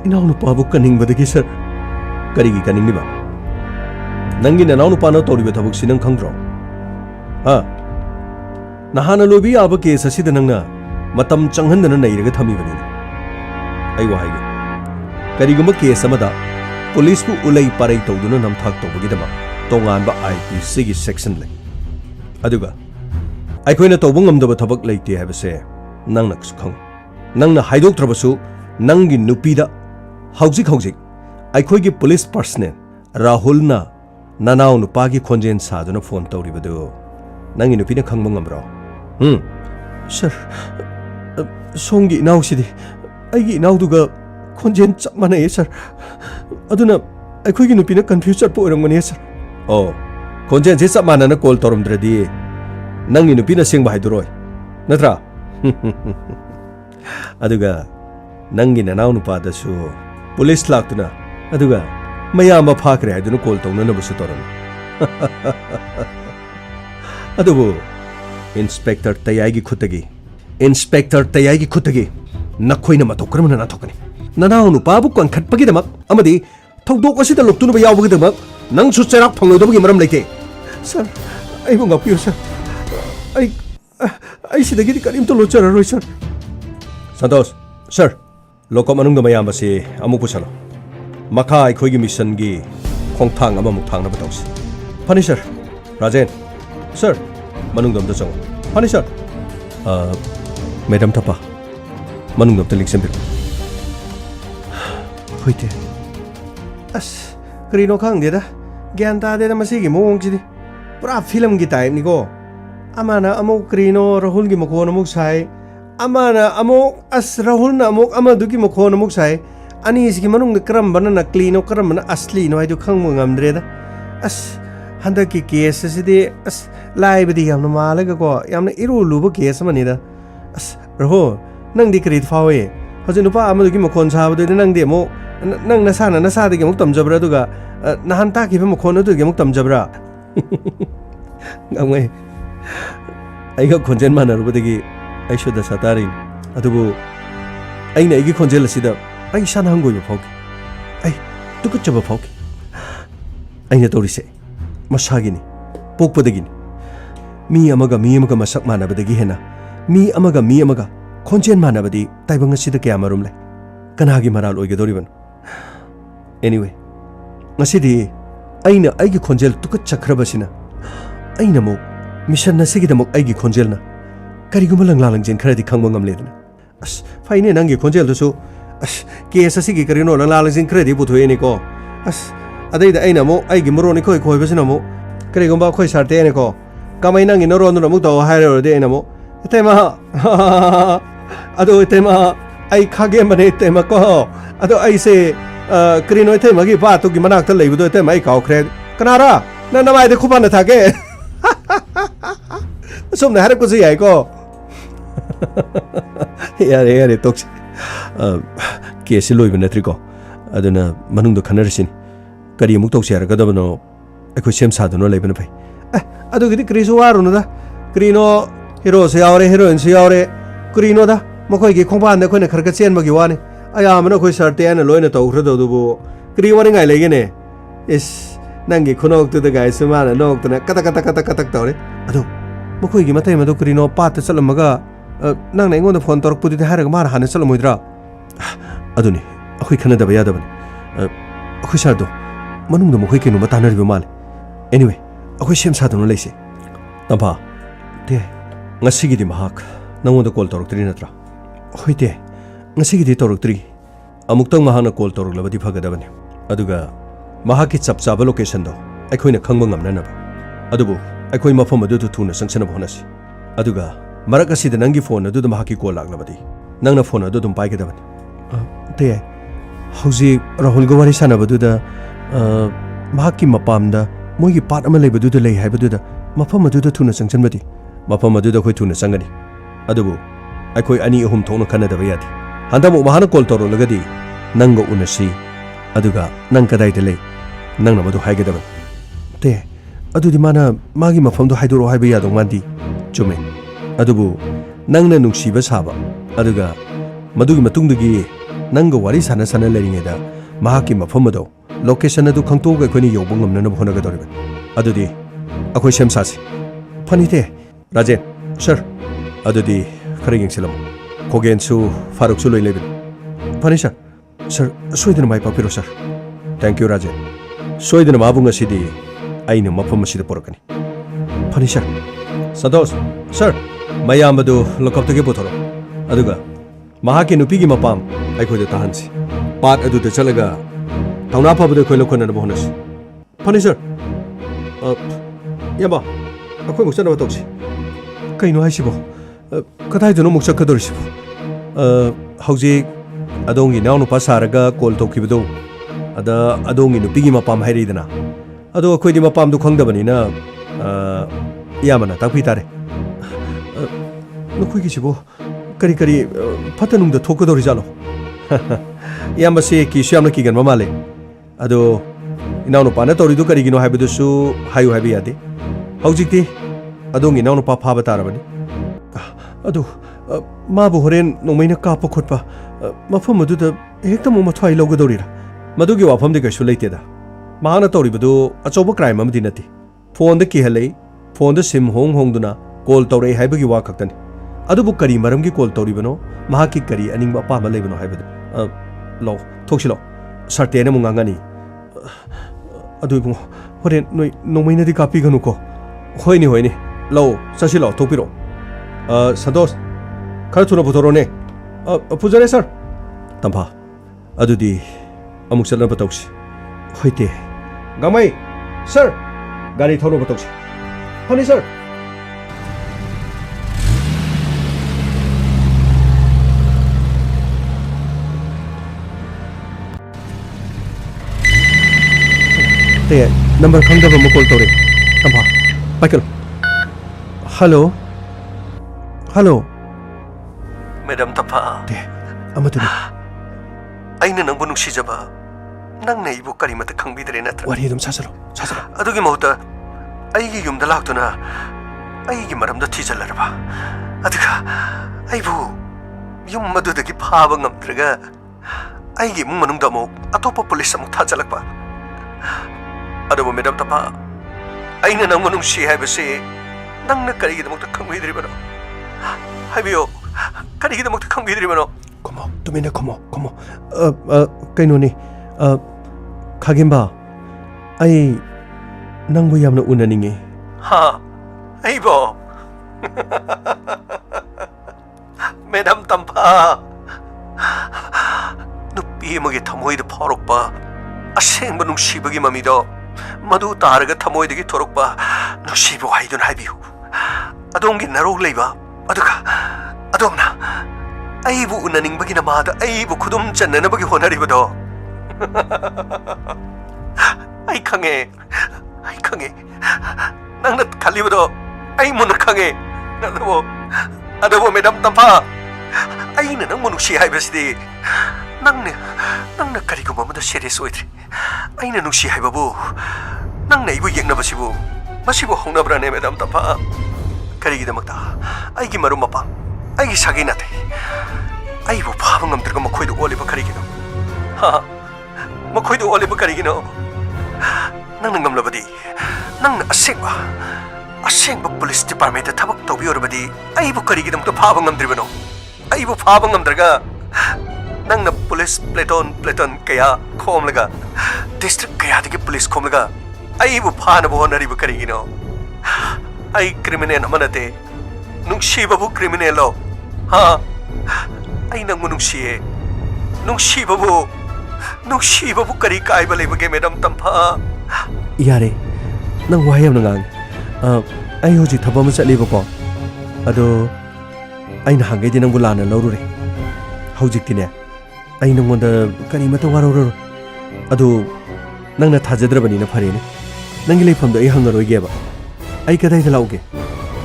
इनाव नुपाबु कनिंगबदगी सर करिगी कनिंगबा नंगी ननाव नुपाना तोरिबा थबुकसि नंग खंग्रो हा नहाना लोबी आब केस असिदा नंगना मतम चंगहनदना नैरगा थमीबनी आई वाहाइगे करिगुम केस अमदा पुलिस बु उलै पारै तौदुना नमथाक तौबगिदमा तोंगानबा आईपीसी गी सेक्शन ले अदुगा अखोइना तौबु ngamdaba थबक लेते हाबसे नंगनकसु खंग नंगना हाइदोक्त्रबसु नंगी नुपीदा हौजिक हौजिक अखोइगी पुलिस पर्सनल राहुलना ननाव नुपागी खोंजेन सादुना फोन तौरिबदु नंगी नुपीना खंगबा ngamro सर सोंगी इनाउसिदि अइगी इनाउदुगा खोंजेन चप माने सर अदुना अखोइगी नुपीना कंफ्यूज चटपो ओरंगमने सर ओ खोंजेन जे चप मानना कॉल तौरमद्रदि नंगी नुपीना सेंगबा हाइदुरोय नत्रा अदुगा नंगी ननाव नुपादसु पुलिस लाक्तुना अदुगा मयाम फाखरे हाइदुना कॉल तौननबसु तौरम अदुबु इंस्पेक्टर तयागी खुतगी नखोइना मतो क्रमना नाथोकनी ननाव नुपाबु कंखटपगिदमक अमदि थौदोक असिदा लोक्तुनबा यावबगिदमक नंगसु चेराक फंगलोदबगी मरम लेते सर आइबु ngappiyo सर आई सिदगी करीमतो लोचररोय सर संतोष सर लोकम अनुंग मयाम से अमुक पुसलो मखा अखोइगी मिशन गी खोंगथांग अममुक थांगना बतौस फनी सर राजेन सर मनुंगदम द चंग फनी सर मैडम थपा मनुंगदम त लिक्सम बिर होइते अस करिनो खांगदेदा ज्ञान तादेदा मसिगी मोंगसिदि पूरा फिल्म की टाइप निको अमाना अमुक करिनो राहुल की मखोन अमुक साय अमाना अमुक अस राहुल ना अमुक अमदुगी मखोन अमुक साय अनि इसकी मनुंग करमबना नकलीनो करमबना असलीनो हाइदु खंगमो ngamdreda अस हंदा की केस सिदि अस लाइबदि यामना मालगा को यामना इरु लुबो केस मनिदा अस रहो नंगदि करित फावे हजु नुपा अमदुगी मखोन साबदु नंगदि मो नंग नसाना नसादगी मुक तमजबरा दुगा नहान ताकिबे मखोन दुगी मुक तमजबरा ngamai aiga khonjen manarubadagi aishuda satari adubu aina aigi khonjel asida ai sana hangoi phauki ai tukuchaba phauki aina torise masagini pokpadagini mi amaga masak manabadagi hena mi amaga khonjen manabadi taibang asida kya marum lai kanagi maral oigedoriban anyway ngasidi aina aigi khonjel tukachakhrabasina aina mo mission nasigidamok aigi khonjelna kariguma langlalangjin kharadi khangba ngamledna as faine nangi khonjel dusu as case asigi karino langlalangjin kharadi buthoe ni ko as adai da aina mo aigi moroni khoi khoi basina mo karigumba khoi sarte ne ko kamai nangi noro nu mu to hairo de aina mo tema ado tema ai khage mane tema ko ado ai se karino tema gi ba to gi manak ta leibudo tema ai kaw khre kanara na namai de khubana thage somna harap kusi ai ko yare toks kesi loi benatri ko aduna manung do khanarsin kari muk tok share gadabno ekho sem saduno leibna pai adu gidi kriso warunu da krino hero se yaure heroine se yaure krino da mokoi gi khongpan da khone kharka chen magi wani aya amna khoi sarte ana loina tawkhra do dubu 그리 와는가 레게네 이스 난게 코노크도 가이스 마나 노크나 까딱까딱까딱까딱 떠래 아도 뭐코이기 마타이마도 그리노 빠트 살람마가 낭나 이거는 폰 떠럭부디 하라가 말 하는 살람모이더라 아도니 아코이 카나다바 야다바니 아코이 샤도 만ung도 뭐 코이케 누마 타나리베 말 anyway 아코이 셈사도는 레이시 남파 데 ngasigi디 마학 nangona call toroktri natra hoite ngasigidi toroktri amuktang mahana call toroklabadi phagadabani aduga mahaki chapchaba location do aikhoina khangba ngamna ba adubu aikoi mafam adu tu thuna sangsana bonasi aduga marak asida nangi phone adu da mahaki call laglabadi nangna phone adu dum paigadabani te hauji rahul gowari sanabadu da mahaki mapamda moigi part ama lebadu da lei haibadu da mafam adu da thuna sangsanbadi mafam adu da khoi thuna sangani adubu aikoi ani ahum thona kanadaba yadi handamu mahana call toro lagadi nanga unasi aduga nang kadai de lei nangna madu haigadaban te adudi mana magi mafam do haidoro haiba yado mandi chume adubu nangna nungsiba saba aduga madugi matungdagi nanga wari sana sana leringeda mahaki mafam do location adu khangtoga khoni yobong ngamna bhona ga doriban adudi akoi sem sasi fanite rajen sir adudi khare yengsilam kogensu faruk su loi leben panisha sir soidina mai papiro sir thank you rajen soidina mabunga sidi aina mafam sida porakani panisha sados sir mayamadu lokapta ge potoro aduga mahaki nupigi mapam aikoi da tahansi pat adu de chalaga tauna phabada khoi lokona na bonus panisha yamba akoi muksana batoksi kaino haisibo कदाइदनो मुक्सा कदोरिसिबो हौजी अदोंगी नाउ नुपा सारगा call तोखिबदो अदा अदोंगी नुपिगी मपाम हाइरिदना अदो अखोइदि मपाम दु खंगदबनिना यामना तापि तारे नुखुइगी सिबो करी करी फतनुंग द थोकदोरि जालो यामसे की श्यामना किगन ममाले अदो इनाउ नुपा ना तोरिदु करिगिनो हाइबदुसु हायु हाइबि यादे हौजिति अदोंगी नाउ नुपा फाबा तारबनि अदो माबु होरेन नोमैना कापा खोटपा मफम अदुदा हेक्ता मो मथ्वाइ लौगदौरिरा मदुगी वाफमदि कैसु लैतेदा माना तौरिबदु अचौबा क्राइम अमदि नति फोन द किहलै फोन द सिम होंग होंगदुना कॉल तौरै हाइबगी वा खक्तनि अदुबु करी मरमगी कॉल तौरिबनो महाकी करी अनिंगबा पामा लैबनो हाइबदु लो थोक्सिलो सर्टेना मुंगांगानी अदुबु होरेन नोइ नोमैनादि कापिगनुको होइनि होइनि लो ससिलो थोपिरो संतोष खर थुना पुथोरोने पुजरे सर तंफा अदुदी अमुक चलना बतौसी होइते गमाई सर गाड़ी थौनो बतौसी फनी सर ते नंबर खंगदब म कॉल तौरे तंफा पाइकल हेलो हेलो मैडम तफा दे अमतुनी आइना नंगु नुसिजबा नंगना इबु करिमत खंगबिदरे नत्र वारी दम सासलो सासलो अदुगी महुता आइगी युमदा लाक्तुना आइगी मरमदा थिजलरबा अदुगा आइबु युम मदुदगी फाबा ngamद्रगा आइगी मुंग मनुंगदा मो अतोपा पुलिस अमुक थाजलकबा अदुबु मैडम तफा आइना नंगु नुसि हाइबसे नंगना करिगिदमक खंगबिदरेबनो हाइबियो करिगिदमक खंगबिदरेबनो कमो तुमिना कमो कैनोनी खागिम्बा आई नंगबु यामना उननिंगे हा आइबो मैडम तंफा नुपी मगे थमोइद फारोकपा असेंग नुसिबगी ममिदो मधु तारगा थमोइदगी थोरकपा नुसिबो हाइदुन हाइबियो अदोंगी नरोग लेबा अदुगा अदोमना आइबु उननिंगबगी नमादा आइबु खुदुम चन्ननबगी होनरिबदो आई खंगे नंगना खालिबदो आई मुन खंगे अदबो मैडम तंफा आइना नंगमु नुसि हाइबसिदि नंगना करिगुम मदा सीरियस ओइद्रि आइना नुसि हाइबबु नंगना इबु येंगनबसिबु मसिबु होंगनब्राने मैडम तंफा करिगिदमक्ता आइगी मरु मपा आइगी सागै नाथै आइबु फाबा ngamद्रगा मखोइदो ओलिबा करिगिदो हा ꯃꯈꯣꯏꯗꯨ ꯑꯣꯜꯂꯤꯕ ꯀꯔꯤꯒꯤꯅꯣ ꯅꯪꯅ ꯉꯝꯂꯕꯗꯤ ꯅꯪꯅ ꯑꯁꯦꯡꯕ ꯄꯨꯂꯤꯁ ꯗꯤꯄꯥꯔꯠꯃꯦꯟꯇ ꯊꯕꯛ ꯇꯧꯕꯤꯔꯕꯗꯤ ꯑꯩꯕꯨ ꯀꯔꯤꯒꯤꯗꯃꯛꯇ ꯐꯥꯕ ꯉꯝꯗ꯭ꯔꯤꯕꯅꯣ ꯑꯩꯕꯨ ꯐꯥꯕ ꯉꯝꯗ꯭ꯔꯒ ꯅꯪꯅ ꯄꯨꯂꯤꯁ ꯄ꯭ꯂꯦꯇꯣꯟ ꯀꯌా ꯈꯣꯝꯂꯒ ꯗꯤꯁꯇ꯭ꯔꯤꯛ ꯀꯌꯥꯗꯒꯤ ꯄꯨꯂꯤꯁ ꯈꯣꯝꯂꯒ ꯑꯩꯕꯨ ꯐꯥꯅꯕ ꯍꯣꯠꯅꯔꯤꯕ ꯀꯔꯤꯒꯤꯅꯣ ꯑꯩ ꯀ꯭ꯔꯤꯃꯤꯅꯦꯜ ꯑꯃ ꯅꯠꯇꯦ ꯅꯨꯡꯁꯤꯕꯕꯨ ꯀ꯭ꯔꯤꯃꯤꯅꯦꯜꯂꯣ ꯍꯥ ꯑꯩ ꯅꯪꯕꯨ ꯅꯨꯡꯁꯤꯌꯦ ꯅꯨꯡꯁꯤꯕꯕꯨ ꯀꯔꯤ ꯀꯥꯏꯕ ꯂꯩꯕꯒꯦ ꯃꯦꯗꯥꯝ ꯇꯝꯐꯥ ꯌꯥꯔꯦ ꯅꯪ ꯋꯥꯍꯩ ꯌꯥꯝꯅ ꯉꯥꯡꯉꯤ ꯑꯩ ꯍꯧꯖꯤꯛ ꯊꯕꯛ ꯑꯃ ꯆꯠꯂꯤꯕꯀꯣ ꯑꯗꯣ ꯑꯩ ꯅꯍꯥꯟꯒꯩꯗꯤ ꯅꯪꯕꯨ ꯂꯥꯟꯅ ꯂꯧꯔꯨꯔꯦ ꯍꯧꯖꯤꯛꯇꯤꯅꯦ ꯑꯩ ꯅꯪꯉꯣꯟꯗ ꯀꯔꯤꯃꯠꯇ ꯋꯥꯔꯧꯔꯔꯣꯏ ꯑꯗꯨ ꯅꯪꯅ ꯊꯥꯖꯗ꯭ꯔꯕꯅꯤꯅ ꯐꯔꯦꯅꯦ ꯅꯪꯒꯤ ꯂꯩꯐꯝꯗꯣ ꯑꯩ ꯍꯪꯉꯔꯣꯏꯒꯦꯕ ꯑꯩ ꯀꯗꯥꯏꯗ ꯂꯥꯛꯎꯒꯦ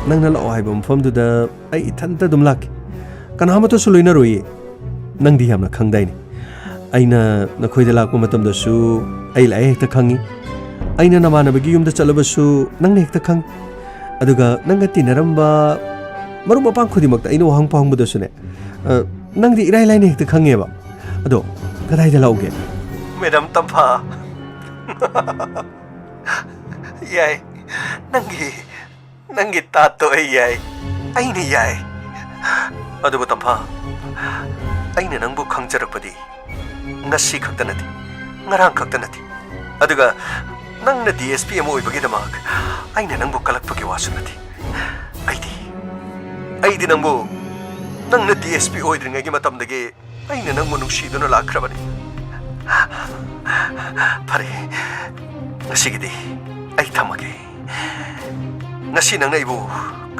ꯅꯪꯅ ꯂꯥꯛꯑꯣ ꯍꯥꯏꯕ ꯃꯐꯝꯗꯨꯗ ꯑꯩ ꯏꯊꯟꯇ ꯑꯗꯨꯝ ꯂꯥꯛꯀꯦ ꯀꯅꯥꯃꯠꯇꯁꯨ ꯂꯣꯏꯅꯔꯣꯏꯌꯦ ꯅꯪꯗꯤ ꯌꯥꯝꯅ ꯈꯪꯗꯥꯏꯅꯦ ꯑꯩꯅ ꯅꯈꯣꯏꯗ ꯂꯥꯛꯄ ꯃꯇꯝꯗꯁꯨ ꯑꯩ ꯂꯥꯛꯑꯦ ꯍꯦꯛꯇ ꯈꯪꯉꯤ ꯑꯩꯅ ꯅꯃꯥꯟꯅꯕꯒꯤ ꯌꯨꯝꯗ ꯆꯠꯂꯕꯁꯨ ꯅꯪꯅ ꯍꯦꯛꯇ ꯈꯪꯉꯤ ꯑꯗꯨꯒ ꯅꯪꯒ ꯇꯤꯟꯅꯔꯝꯕ ꯃꯔꯨꯞ ꯃꯄꯥꯡ ꯈꯨꯗꯤꯡꯃꯛꯇ ꯑꯩꯅ ꯋꯥꯍꯪ ꯄꯥꯎꯍꯪꯕꯗꯁꯨꯅꯦ ꯅꯪꯗꯤ ꯏꯔꯥꯏ ꯂꯥꯏꯅ ꯍꯦꯛꯇ ꯈꯪꯉꯦꯕ ꯑꯗꯣ ꯀꯗꯥꯏꯗ ꯂꯥꯛꯎꯒꯦ ꯃꯦꯗꯥꯝ ꯇꯝꯐꯥ ꯌꯥꯏ ꯅꯪꯒꯤ ꯇꯥꯠꯇꯣ ꯑꯩ ꯌꯥꯏ ꯑꯩꯅ ꯌꯥꯏ ꯑꯗꯨꯕꯨ ꯇꯝꯐꯥ ꯑꯩꯅ ꯅꯪꯕꯨ ꯈꯪꯖꯔꯛꯄꯗꯤ ꯉꯁꯤ ꯈꯛꯇ ꯅꯠꯇꯦ ꯉꯔꯥꯡ ꯈꯛꯇ ꯅꯠꯇꯦ ꯑꯗꯨꯒ ꯅꯪꯅ DSP ꯑꯃ ꯑꯣꯏꯕꯒꯤꯗꯃꯛ ꯑꯩꯅ ꯅꯪꯕు ꯀꯂꯛꯄꯒꯤ ꯋꯥꯁꯨ ꯅꯠꯇꯦ ꯑꯩꯗꯤ ꯅꯪꯅ DSP ꯑꯣꯏꯗ꯭ꯔꯤꯉꯩꯒꯤ ꯃꯇꯝꯗꯒꯤ ꯑꯩꯅ ꯅꯪꯕꯨ ꯅꯨꯡꯁꯤꯗꯨꯅ ꯂꯥꯛꯈ꯭ꯔꯕꯅꯤ ꯐꯔꯦ ꯉꯁꯤꯒꯤꯗꯤ ꯑꯩ ꯊꯝꯃꯒꯦ ꯉꯁꯤ ꯅꯪꯅ ꯑꯩꯕꯨ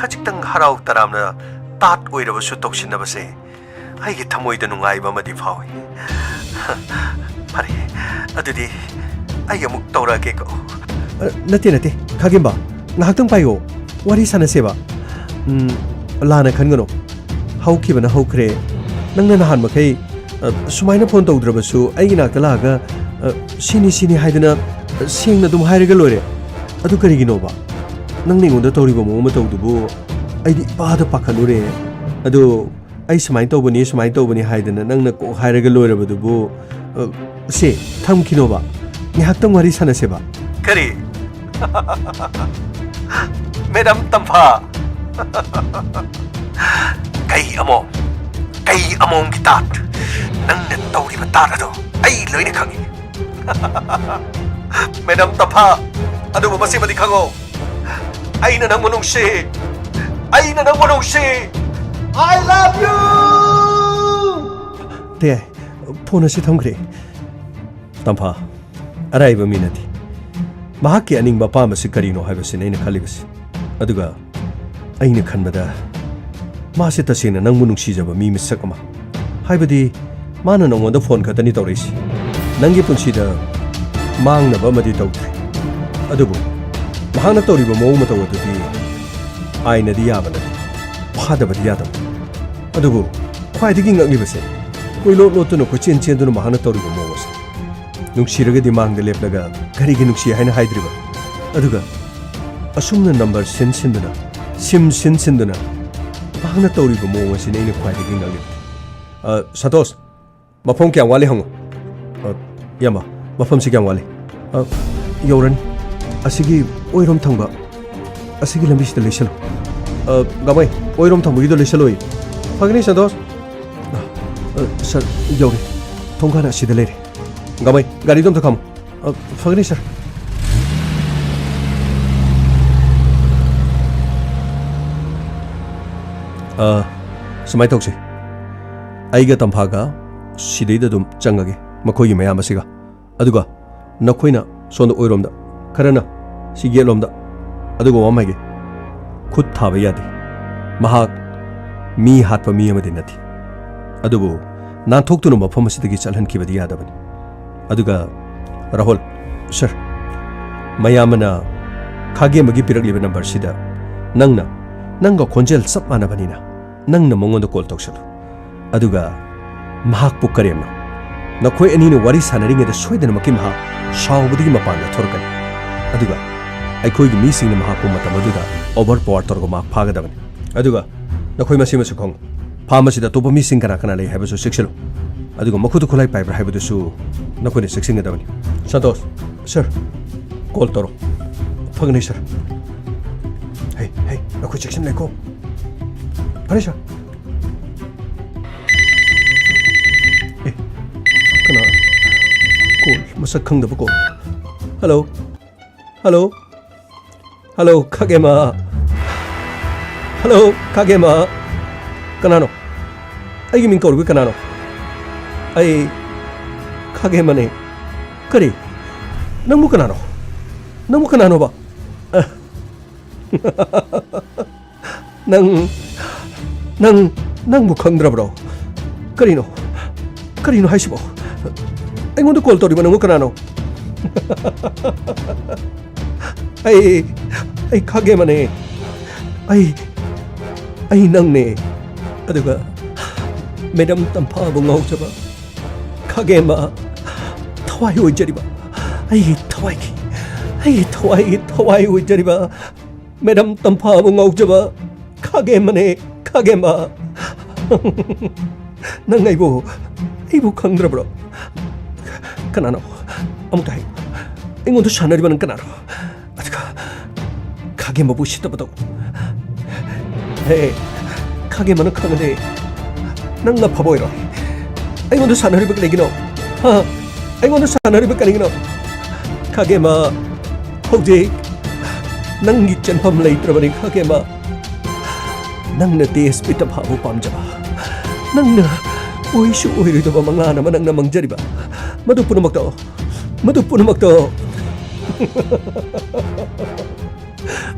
ꯈꯖꯤꯛꯇꯪ ꯍꯔꯥꯎ ꯇꯔꯥꯝꯅ ꯇꯥꯠ ꯑꯣꯏꯔꯕꯁꯨ ꯇꯧꯁꯤꯟꯅꯕꯁꯦ ꯑꯩꯒꯤ ꯊꯃꯣꯏꯗ ꯅꯨꯡꯉꯥꯏꯕ ꯑꯃꯗꯤ ꯐꯥꯎꯏ ꯐꯔꯦ ꯑꯗꯨꯗꯤ ꯑꯩ ꯑꯃꯨꯛ ꯇꯧꯔꯛꯑꯒꯦꯀꯣ ꯅꯠꯇꯦ ꯈꯥꯒꯦꯝꯕ ꯉꯥꯏꯍꯥꯛꯇꯪ ꯄꯥꯏꯌꯣ ꯋꯥꯔꯤ ꯁꯥꯟꯅꯁꯦꯕ ꯂꯥꯟꯅ ꯈꯟꯒꯅꯣ ꯍꯧꯈꯤꯕꯅ ꯍꯧꯈ꯭ꯔꯦ ꯅꯪꯅ ꯅꯍꯥꯟ ꯃꯈꯩ ꯁꯨꯃꯥꯏꯅ ꯐꯣꯟ ꯇꯧꯗ꯭ꯔꯕꯁꯨ ꯑꯩꯒꯤ ꯅꯥꯛꯇ ꯂꯥꯛꯑꯒ ꯁꯤꯅꯤ ꯍꯥꯏꯗꯅ ꯁꯦꯡꯅ ꯑꯗꯨꯝ ꯍꯥꯏꯔꯒ ꯂꯣꯏꯔꯦ ꯑꯗꯨ ꯀꯔꯤꯒꯤꯅꯣꯕ ꯅꯪꯅ ꯑꯩꯉꯣꯟꯗ ꯇꯧꯔꯤꯕ ꯃꯑꯣꯡ ꯃꯇꯧꯗꯨꯕꯨ ꯑꯩꯗꯤ ꯏꯄꯥꯗ ꯄꯥꯈꯠꯂꯨꯔꯦ ꯑꯗꯣ ꯑꯩ ꯁꯨꯃꯥꯏꯅ ꯇꯧꯕꯅꯤ ꯍꯥꯏꯗꯅ ꯅꯪꯅ ꯀꯣꯛ ꯍꯥꯏꯔꯒ ꯂꯣꯏꯔꯕꯗꯨꯕꯨ ꯁꯦ ꯊꯝꯈꯤꯅꯣꯕ ꯉꯥꯏꯍꯥꯛꯇꯪ ꯋꯥꯔꯤ ꯁꯥꯟꯅꯁꯦꯕ ꯀꯔꯤ ꯃꯦꯗꯥꯝ ꯇꯝꯐꯥ ꯀꯩ ꯑꯃꯣꯝꯒꯤ ꯇꯥꯠ ꯅꯪꯅ ꯇꯧꯔꯤꯕ ꯇꯥꯠ ꯑꯗꯣ ꯑꯩ ꯂꯣꯏꯅ ꯈꯪꯉꯤ ꯃꯦꯗꯥꯝ ꯇꯝꯐꯥ ꯑꯗꯨꯕꯨ ꯃꯁꯤꯃꯗꯤ ꯈꯪꯉꯣ ꯑꯩꯅ ꯅꯪꯕꯨ ꯅꯨꯡꯁꯤ I love you ꯇꯦ ꯐꯣꯟ ꯑꯁꯤ ꯊꯝꯈ꯭ꯔꯦ ꯇꯝꯐꯥ ꯑꯔꯥꯏꯕ ꯃꯤ ꯅꯠꯇꯦ ꯃꯍꯥꯛꯀꯤ ꯑꯅꯤꯡꯕ ꯑꯄꯥꯝꯕꯁꯤ ꯀꯔꯤꯅꯣ ꯍꯥꯏꯕꯁꯤꯅ ꯑꯩꯅ ꯈꯜꯂꯤꯕꯁꯤ ꯑꯗꯨꯒ ꯑꯩꯅ ꯈꯟꯕꯗ 마시 तसेंना नंगबु नुंसीजबा मी मिसक अमा हाइबदि माना नंगोंदा फोन खतनी तौरेसी नंगी पुंसीदा मांगनबा मदि तौद्रे अदुबु महाना तौरिबा मौंग मतौदुदि आइनदि याबना फादबदि यादब अदुबु ख्वाइदगि ngaknibase कोइलो लोतुनो को चेन चेनदुनो महाना तौरिबा मौंगस नुंसीरगदि मांगदे लेपलगा करिगि नुंसी हाइना हाइद्रिबा अदुगा असुमना नंबर सिनसिनदुना सिम सिनसिनदुना महाना तौरिबा मौंग असिने इने ख्वाइदगि ngaknib संतोष मफम क्या वाले हंगो यामा मफम से क्या वाले यौरन असिगी ओइरोम थंगबा असिगी लंबिसिदा लेसलो गाबाय ओइरोम थंबगिदो लेसलोय फगनी संतोष सर यौरे थोंगाना असिदा लेरे गाबाय गाड़ी दोम थखाम फगनी सर समाय तौसे आइगा तंफागा सिदैदा दुम चंगगे मखोगी मयाम असिगा अदुगा नखोइना सोंद ओइरोमदा खरना सिगेलोमदा अदुगा वामागे खुद थाबा यादे महाक मी हातपा मी अमदि नथि अदुबु नाथोक्तुनो मफम असिदगी चलहनखिबदि यादबनि अदुगा राहुल सर मयामना खागेमगी पिरगलिबा नंबर सिदा नंगा खोंजेल सब मानबनिना नंगना मंगोंदा कॉल तौसलु अदुगा महाक पुकरेमनो नखोय अनिनो वारी सानरिङेदा सोइदनमकि महा सावबदि मपानदा थोरकनि अदुगा अखोयगी मीसिंगना महाकु मतम अदुदा ओभर पावर तोरगो मा फागदबनि अदुगा नखोय मसिमसु खंग ꯐꯥꯝ ꯑꯁꯤꯗ ꯑꯇꯣꯞꯄ ꯃꯤꯁꯤꯡ ꯀꯅꯥ ꯀꯅꯥ ꯂꯩ ꯍꯥꯏꯕꯁꯨ ꯆꯦꯛꯁꯤꯜꯂꯨ ꯑꯗꯨꯒ ꯃꯈꯨꯠꯇ ꯈꯨꯠꯂꯥꯏ ꯄꯥꯏꯕ꯭ꯔꯥ ꯍꯥꯏꯕꯗꯨꯁꯨ ꯅꯈꯣꯏꯅ ꯆꯦꯛꯁꯤꯟꯒꯗꯕꯅꯤ ꯁꯟꯇꯣꯁ ꯁꯔ ꯀꯣꯜ ꯇꯧꯔꯣ ꯐꯒꯅꯤ ꯁꯔ ꯍꯩ ꯅꯈꯣꯏ ꯆꯦꯛꯁꯤꯟ ꯂꯩꯀꯣ ꯐꯔꯦ ꯁꯔ ꯀꯅꯥ ꯀꯣꯜ ꯃꯁꯛ ꯈꯪꯗꯕ call hello hello hello 카게마 hello 카게마 ꯀꯅꯥꯅꯣ ꯑꯩꯒꯤ ꯃꯤꯡ ꯀꯧꯔꯤꯕ ꯀꯅꯥꯅꯣ ꯑꯩ 카게마ꯅꯦ ꯀꯔꯤ ꯅꯪꯕꯨ ꯀꯅꯥꯅꯣꯕ ꯅꯪꯕꯨ ꯈꯪꯗ꯭ꯔꯕ꯭ꯔꯣ 그리노 하시보 아이고도 꼴돌이면 너무 그나노 아이 카게마네 아이 낭네 아두가 매담 땀파보 나오자바 카게마 타와이 오이자리바 타와이 오이자리바 매담 땀파보 나오자바 카게마네 카게마 낭 아이보 강들어버려 그나노 아무도 아이고 앵원도 샤나리바는 그나노 아두가 카게마 부시다보다고 카게마는 강한데 낭나 파보이로 앵원도 샤나리바 그래기노 앵원도 샤나리바 그래기노 카게마 혹시 낭기 짠팜 레이트라바니 카게마 낭나 DSP 땀 파보 밤자바 낭나 오이슈 오이르도바 망나나마 낭나 망자리바 마두 뿌너먹도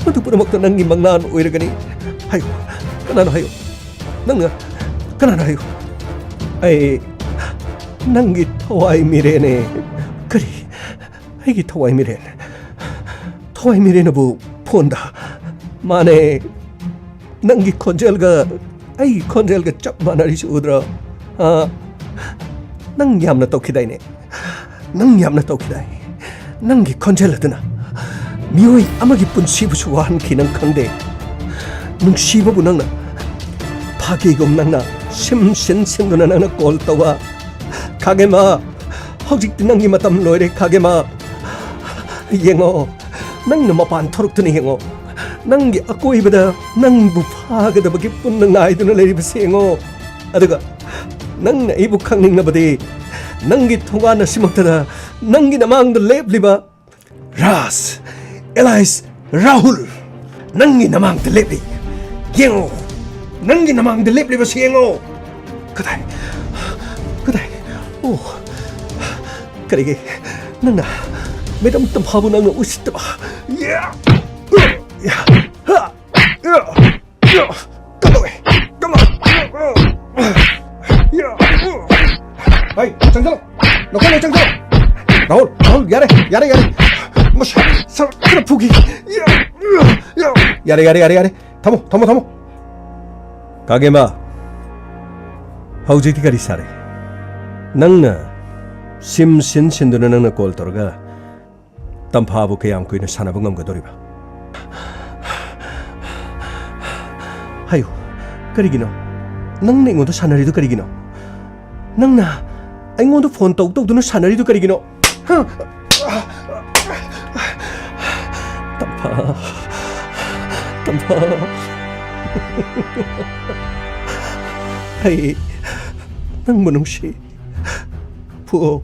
마두 뿌너먹도 낭기 망난 오이르가니 하요 까나노 하요 낭나 까나노 하요 아이 낭기 토와이 미래네 그리 아이기 토와이 미래는 부 폰다 마네 낭기 컨젤가 cap 만나리시 오더라 낭 얌나 떡히다이네 낭 얌나 떡히다이 낭기 컨젤라드나 미오이 아마기 뿐시부수 와한 기능 강대 능시버부 낭나 파기금 낭나 심신생도나 낭나 꼴떠와 가게마 허직드 낭기 마땀 로이레 가게마 잉어 낭나 마반 토록드니 잉어 낭기 아꼬이보다 낭부 파가다밖에 뿐 낭나 아이들을 내리버세잉어 아드가 낭나 이부 강닝나버디 낭기 통화나 시먹다다 낭기 나망도 랩리바 라스 엘라이스 라훌 낭기 나망도 랩리 잉어 낭기 나망도 랩리바 세잉어 그다이 오 그러게 낭나 매담 땀 하부 낭나 우시다봐 아이 장사로 너걸로 장사로 나올 야래 뭐 사람 푸기 야래 타모 가게마 하우지티가리 사래 낭나 심신신도는 낭나 꼴떠러가 땀파부 그양 꾸이는 사나분 감가도리바 하유 그리기노 낭나 이것도 사나리도 그리기노 낭나 아이고도 폰 똑똑도는 사나리도 그리기노 땀파 아이 낭무능시 부어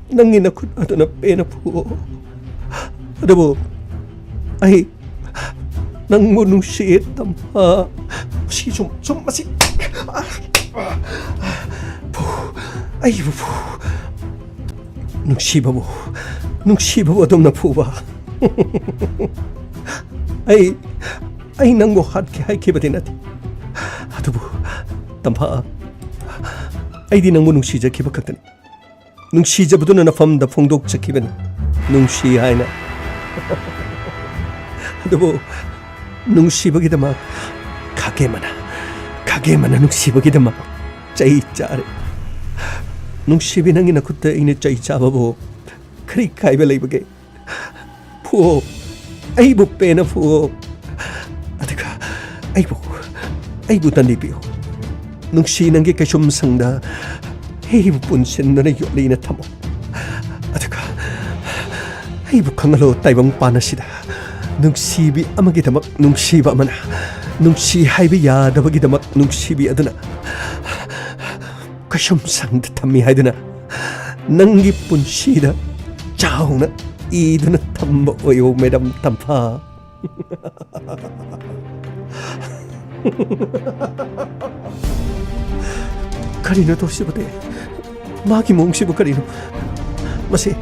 낭이나 굿하더나 빼나 부어 아다보 아이 낭무능시 땀파 시 좀 마시 아이고 눅시바보 domna puba ai nango hat ke hai ke batinati atubu tampa ai di nangmo nungshija ke bakatani nungshija buduna na famda phongdok chakhiben nungshi haina atubu nungshibagidama kagemana nungshibagidama chai chare nungsibi nangi nakutta ine chai chababu kri kaibe leibage 푸어 아이부 빼나 푸어 아드가 아이부 단디비오 ꯅꯨꯡꯁꯤ ꯅꯪꯒꯤ ꯀꯩꯁꯨꯝ ꯁꯪꯗ ꯑꯩꯕꯨ ꯄꯨꯟꯁꯤꯟꯗꯨꯅ ꯌꯣꯠꯂꯤꯅ ꯊꯝꯃꯣ ꯑꯗꯨꯒ ꯑꯩꯕꯨ ꯈꯪꯍꯜꯂꯣ ꯇꯥꯏꯕꯪ ꯄꯥꯟ ꯑꯁꯤꯗ ꯅꯨꯡꯁꯤꯕꯤ ꯑꯃꯒꯤꯗꯃꯛ ꯅꯨꯡꯁꯤꯕ ꯑꯃꯅ ꯅꯨꯡꯁꯤ ꯍꯥꯏꯕ ꯌꯥꯗꯕꯒꯤꯗꯃꯛ ꯅꯨꯡꯁꯤꯕꯤ ꯑꯗꯨꯅ ꯀꯩꯁꯨꯝ ꯁꯪꯗ ꯊꯝꯃꯤ ꯍꯥꯏꯗꯨꯅ ꯅꯪꯒꯤ ꯄꯨꯟꯁꯤꯗ ꯆꯥꯎꯅ ꯏꯗꯨꯅ ꯊꯝꯕ ꯑꯣꯏꯌꯣ ꯃꯦꯗꯝ ꯇꯝꯐꯥ ꯀꯔꯤꯅꯣ ꯇꯧꯔꯤꯁꯤꯕꯨꯗꯤ 마기 몽시부 그리노 마시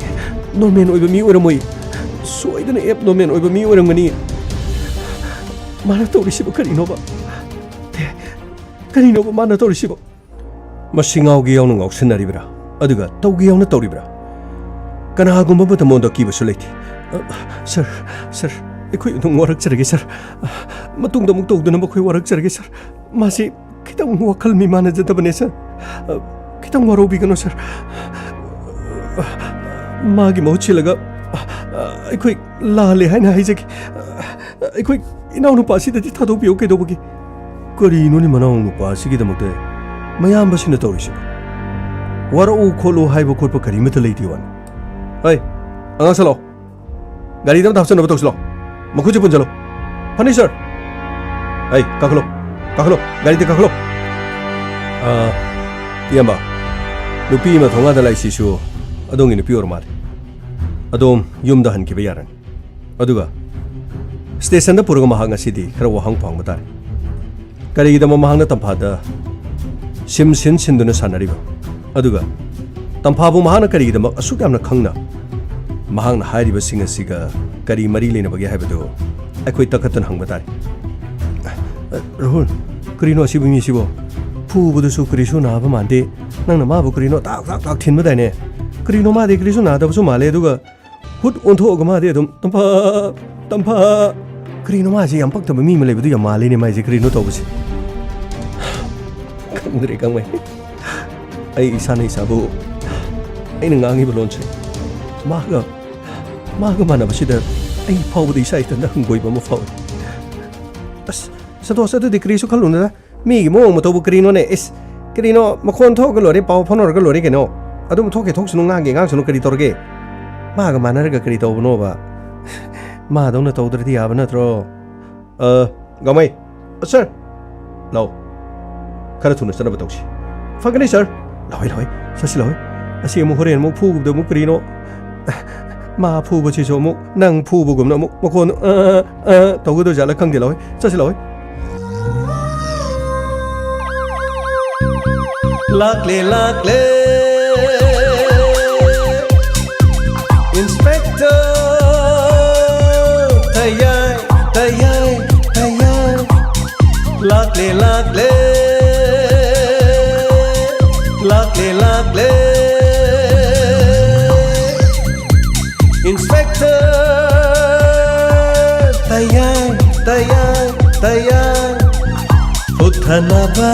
노멘 오이바 미 오르모이 소이드는 앱 노멘 오이바 미 오르모니 마나 토리시부 그리노바 데 그리노바 마나 토리시부 마싱아오기 야오는 옥신나리브라 어디가 떠오기 야오는 떠리브라 까나하고뭐부터 먼저 기부술 레이티 sir 이코이 동 워럭저르게 sir 마뚱도 묵도우드는 뭐코이 워럭저르게 sir 마시 kitang wakal mi manager tabane sir kitang warobigano sir magi mochilaga ikoi lale haina haijaki ikoi inaunu pasi dati thadopio ke dobagi kari noni manaunu pasi gi damakte mayam basina torisi waro kholo haibo khotpa kari mata leiti wan ai anga salo gari dam thapsan ba toslo makhuji punjalo pani sir ai kaklo gari de kaklo yamba nupi ma thonga da lai sisu adong ni pior mari adom yum da han ki bayaran aduga station da purga mahang asidi khara wahang phang matari kari da mahang na tampha da sim sin sinduna sanari ba aduga tampha bu mahang na kari da asuk yamna khangna mahang na hairi ba singa siga kari mari lena bagi haibado akoi takatan hang matari rahul krino asibungi sibo 푸부도수 그리수 나바 만데 낭나 마부 그리노 딱딱딱 튄마다네 그리노 마데 그리수 나다부수 말레 두가 훗 온토가 마데 좀 땀파 그리노 마지 얌빡다바 미말레부도 야 말레네 마지 그리노 토부시 강드레 강매 아이 이사네 이사부 아이는 강이부 론체 마가 만나버시다 아이 파우부도 이사이던다 흥고이바 뭐 파우 아스 사도사도 디크리수 칼로나 미기 뭐 모토부 그리노네 에스 그리노 마콘 토가 로레 파우 파노르가 로레 게노 아둠 토게 톡스노 나게 강스노 그리 토르게 마가 마나르가 그리 토브노바 마도나 토드르디 야바나트로 가마이 sir lau khara thuna sana batausi fagani sir loi sasi loi asi mu horen mu phu bu mu krino ma phu bu chi so mu nang phu bu gum na mu makon togu do jala khang de loi sasi loi lakle inspector tayai lakle inspector tayai uthanaba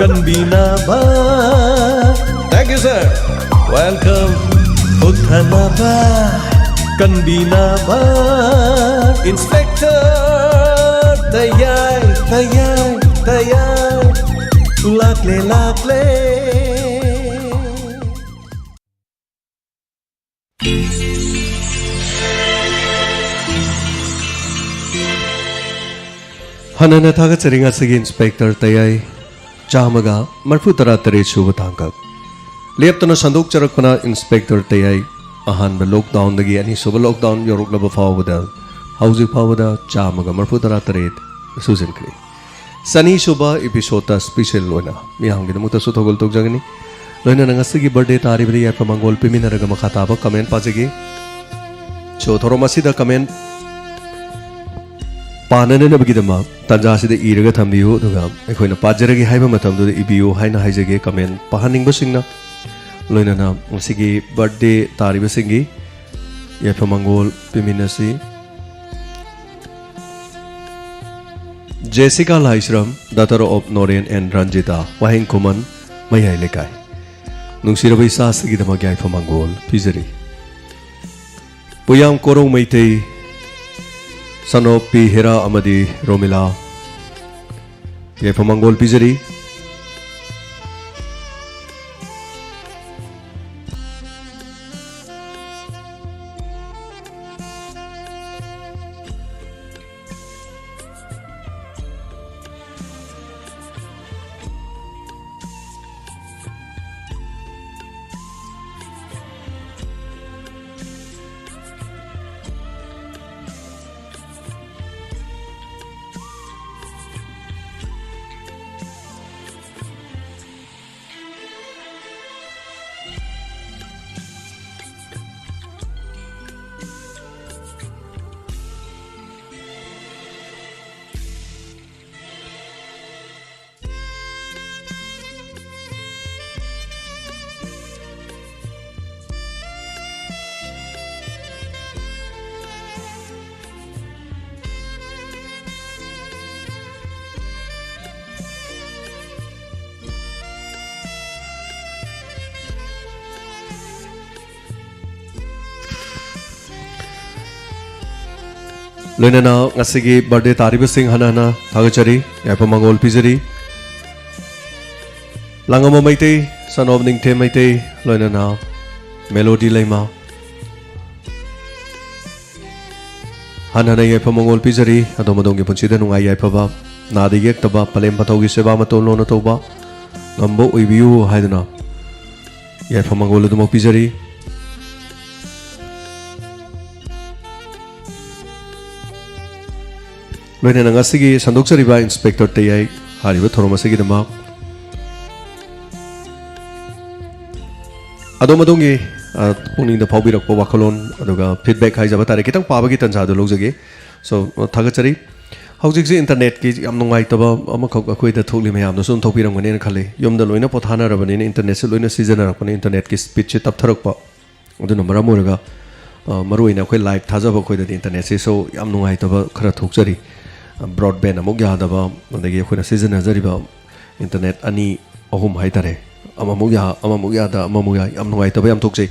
Kanbinaba. Thank you, sir. Welcome. Uthanaba. Kanbinaba. Inspector. Tayai. Lakle. Hanana thaga charinga sagi inspector tayai chamaga marfu tara tare suba thangka leptana sandok charakpana inspector tayai ahan ba lockdown dagi ani suba lockdown yorok laba fawada hauji fawada chamaga marfu tara tare susan kri sani suba episode special lona mi hangi muta su thogol tok jagani loina nanga sagi birthday tari bri ya pamangol piminaraga makhata ba comment pajegi so thoromasi da comment पानन बगीदमा तंजासिद इरगा थंबियो दुगा अखोइना पाजरगी हाइबा मतमदो इबियो हाइना हाइजगे कमेंट पहानिंगबो सिंगना लोइनाना उसिगी बर्थडे तारिबो सिंगी यफमंगोल पिमिनसी Jessica Laishram daughter of Noren and Ranjita वाहिंग कुमन मयाइ लेकाय नुंसिरबै सासगिदमा ग्याय फमंगोल पिजरी Puyam Korom Meitei Sano P Hera Amadi Romila Yaifamangol Pizari Loinana ngasigi birthday tariba sing hanana thagachari Yaifamangol Pizari Langamo Maitei son of Ningte Maitei Loinana Melody Lema Hanana Yaifamangol Pizari Adomadongi Punchida Nungai Yaipaba Nadi Yektaba Palem Patogi Seba Matolona Toba Nambo Ibiu Haidana Yaifamangol Dumo Pizari Loinana ngasigi sandoksariba inspector tayai hariba thoromasi dama adomadongi pungning da phaubirakpa wakhalon aduga feedback haijaba tare kitang pabagi tansa do logjage so thagachari hojik se internet ki yam nungai taba amakhok akoi da thokli mayam do sun thopiramgani na khale yomda loina pothana rabani internet se loina season rakpani internet ki speed che taptharakpa aduna maramuraga maruina khoi live thajaba khoi da internet se so yam nungai taba khara thokjari broadband amuk yadaba adagi khoi na season hazariba internet ani ahum haitare amamuk yada amamuk ya yam nungai taba yam thokjai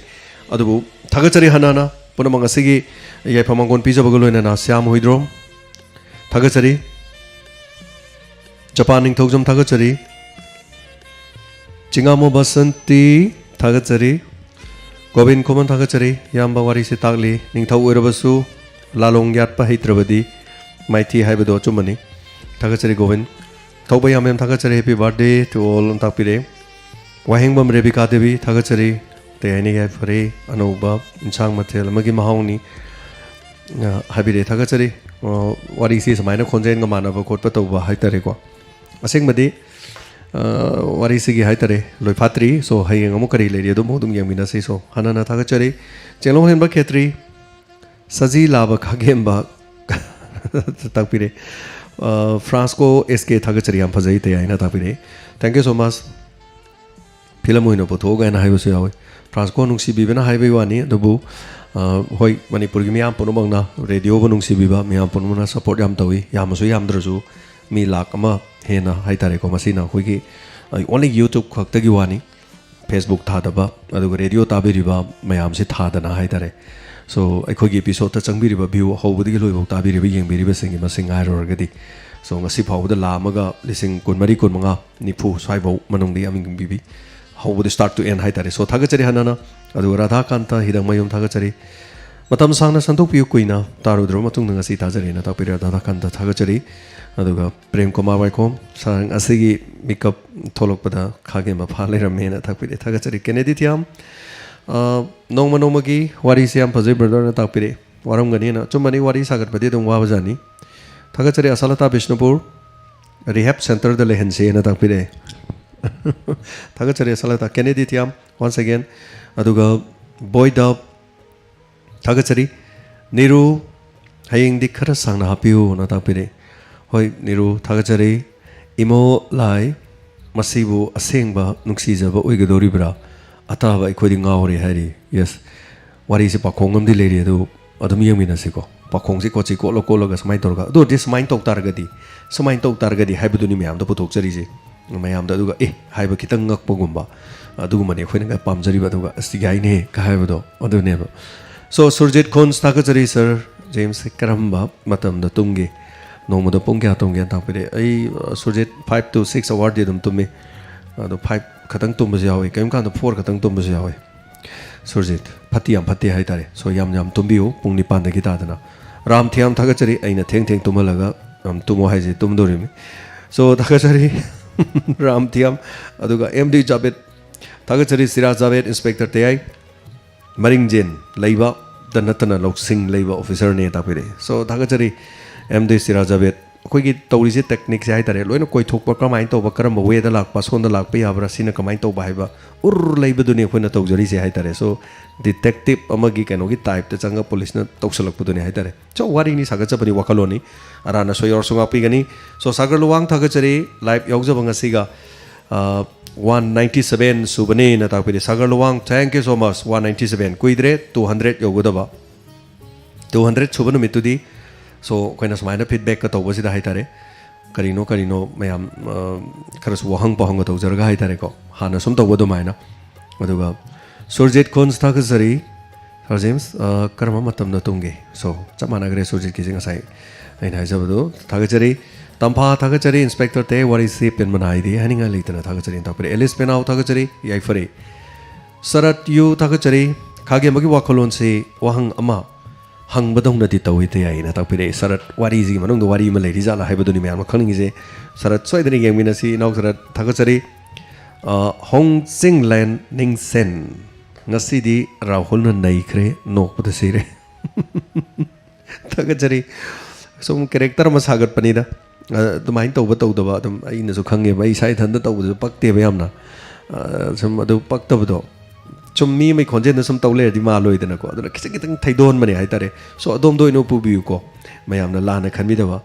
adubu thagachari hanana punamang asigi Yaifamangol Pizaba loina na syam hoidrom Thagachari Japan ning thokjam thagachari Chingamo Basanti Thagachari Govind Kuman Thagachari Yamba Wari se tagli ning thau oirabasu lalong yatpa heitrabadi Mighty Haibedo Chumani Thagachari Govind Thauba Yamem Thagachari happy birthday to all on Tapire Wahingbam Rebecca Devi Thagachari Tayani Fare Anuba Insang Matel Magi Mahoni Habire Thagachari Wari si samaina khonjen ga manaba khotpa tawba haitare ko asengmadi wari sigi haitare loi phatri so hayeng amu kari le do modum yamina se so hanana thagachari chelo henba khetri saji laba khagemba takpire France ko SK thagachari am phajai te aina takpire thank you so much film hoino potho ga na haibu se yawe France ko nungsi bibena haibai wani dobu hoi Manipur gi miyam puno bangna radio bunung sibiba miyam puno na support yam tawi yamasu yam drasu mi lak ama hena haitare ko masina hoi gi only YouTube khakta gi wani Facebook tha daba adu radio tabiriba mayam se tha dana haitare so akhoi gi episode ta changbiriba view hobudi gi loibo tabiriba yengbiriba singi masing ai rorgadi so ngasi phawda lamaga lising kunmari kunmanga nipu swaibo manungdi aming bibi how would start to end haitare so thagachari hanana adu Radha Kanta hidang mayum thagachari matam sangna santok piu kuina tarudro matung ngasi tajari na tapira Radha Kanta thagachari aduga Prem Kumar Waikom sang asigi makeup tholok pada khage ma phale ramena thakpire thagachari Kennedy Thiam nongmagi wari siam phajai brother na tapire waram gani na chumani wari sagat padi dong wa bajani thagachari Asalata Bishnupur rehab center de lehense na tapire Thagachari Asalata Kennedy Thiam once again aduga Boyd up Thagachari Niru hayeng dikhara sangna hapiu na tapire hoi Niru Thagachari imo lai masibu asengba nuksijaba oigadoribra ataba ikhodi ngawri hari yes wari se pakhongam di leri adu adum yamina se ko pakhong se ko chi ko lo ga smai torga do this mind tok targadi smai tok targadi haibuduni myam da putok chari je mayam da duga haiba kitang ngakpagumba aduguma ne khoina pamjari ba duga astigai ne ka haiba do adune so Surjit Khons Thagachari sir 제임스 그럼바 마탐다 tum게 노모도 뽕게 tum게 답비레 이 수제 5 to 6 award 좀 tum미 ado 5 khatang tumba yawe kaim kan 4 khatang tumba yawe surjit phatiam phati hai tare so yam yam tumbiu pungni pan da kita dana ram thiam thagachari aina theng theng tumalaga tumo hai je tumdori mi so thagachari ram thiam aduga md jabet thagachari sira jabet inspector tei maringjen leiba danatana loksing leiba officer ne tapire so thagachari md sira jabet कोई तौरीसे technique से हाइतारे लोइना कोई थोकपा कमाइन तौबा करम वेदा लाकपा सोंदा लाकपा याबरा सिना कमाइन तौबा हाइबा उर लैबदुने अखोइना तौजरी से हाइतारे so detective अमगी कैनोगी type ते चंगा पुलिस न तौसलकपुदुने हाइतारे चो वारिनी सागचबनी वकलोनी अराना सोयर सोंगा पिगनी सो सागर लुवांग थागचरी लाइव यौजबंगा सिगा 197 सुबने न ताकपिरे Sagar Luwang thank you so much 197 कुइद्रे 200 यौगदबा 200 सुबन मितुदी so koina smaina feedback ka tawbasi da haitare karino mayam kharas wahang pahang to jarga haitare ko hana sum tawbo do maina aduga surjit khons tha khasari james karma matam na tumge so chamana gre surjit ki jinga sai aina jabdo thagachari tampa thagachari inspector te wari se pen manai di haninga leitana thagachari ta pare ls penau thagachari yai fare sarat yu thagachari khage magi wakholon se wahang ama hang badong na di tawi te ai na tapire sarat wari ji manung do wari ma leiri jala haibadu ni myam khangni je sarat soi deni yang mina si nok sarat thagachari hong sing land ning sen ngasi di rahul na nai khre nok put sire thagachari som character ma sagat pani da tumain tawba tawdaba tum ai na so khange bai sai than da tawbu pakte ba yamna som adu paktabdo chummi mai khonje na sum tawle di ma loi dana ko aduna kitang kitang thaidon mane hai tare so adom doi no pubiu ko mayam na lana khanbi dawa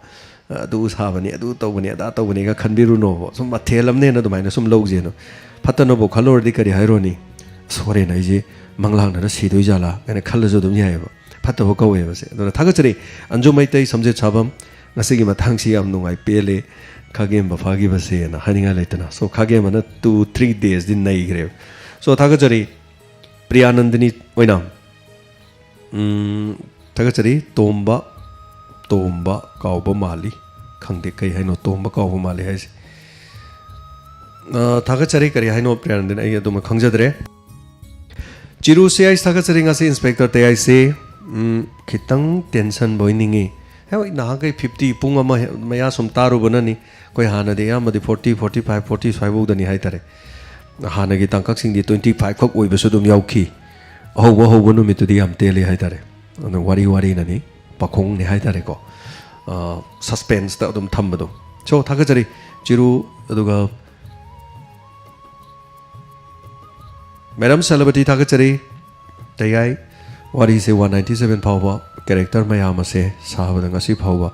adu sabani adu tawbani ada tawbani ga khanbiru no sum mathelam ne na dumai na sum logje no phatano bo khalor di kari haironi sore na je manglang na sidoi jala ene khalla jo dum yai ba phatabo ko we ba se aduna thagachari anjo mai tai samje chabam ngasi gi mathang si am nungai pele khagem ba phagi ba se na haninga leitana so khagem na 2-3 days din nai gre so thagachari प्रियानंदिनी ओइना थगचरी तोंबा काउबा माली खंगदे कई हाइनो तोंबा काउबा माली high थगचरी करी हाइनो प्रियानंदिनी आई अदुम खंगजदरे चिरु से आई थगचरी ngasi inspector ते आई से खितंग tension बोइनिंगी है ना गई 50 पुंग अमा मया सुम तारु बननी कोई हाना दे यामदि 40 45 45 बौदनी हाइ तारे हाना की तंकक सिंह 25 खक ओइबसु दुम याउखी अहौब नुमितुदी याम तेले हाइतारे वारी ननी पाखोंग ने हाइतारे को सस्पेंस ता दुम थम्बदो सो थागचरी चिरु अदुगा मैडम सेलिब्रिटी थागचरी तयाई वारी से 197 फावबा कैरेक्टर मयाम से साबदा ngasi फावबा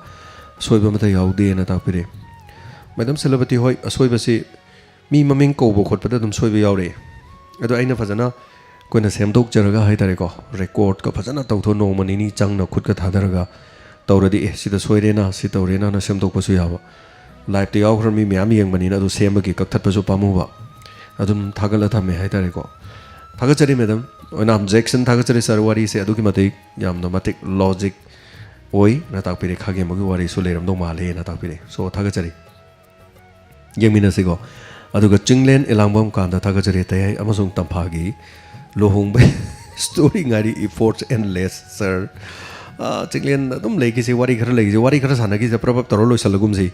सोइबा मता याउदे ना तापिरे मैडम सेलिब्रिटी होय असोइबसे मी ममिंग कौबो खोटपदा दुम सोइबा यावरे अदो आइना फजना कोइना सेमदोक जरगा हाइतारे को रेकॉर्ड का फजना तौथो नोमनिनी चंगना खुद का थादरगा तौरदी सिदा सोइरेना सि तौरेना ना सेमदोक पसु याबा लाइव ते यावखर मी म्याम यंगबनिना अदो सेमबगी कक्थत पसु पामुबा अदुम थागला थमे हाइतारे को थागचरी मैडम ओना ऑब्जेक्शन थागचरी सरवारी से अदुकी मते यामना मते लॉजिक ओइ ना तापिरे खागे मगी वारी सु लेरमदो माले ना तापिरे सो थागचरी यंगमिना सिगो अदुगा चिंगलेन इलांगबम कांदा थागचरी तयाई अमसुंग तंफागी लोहोंग स्टोरी गारी इफोर्ट्स एंडलेस सर चिंगलेन अदुम लेगी से वारी खर सानगी से प्रभाव तरो लोइसलगुम से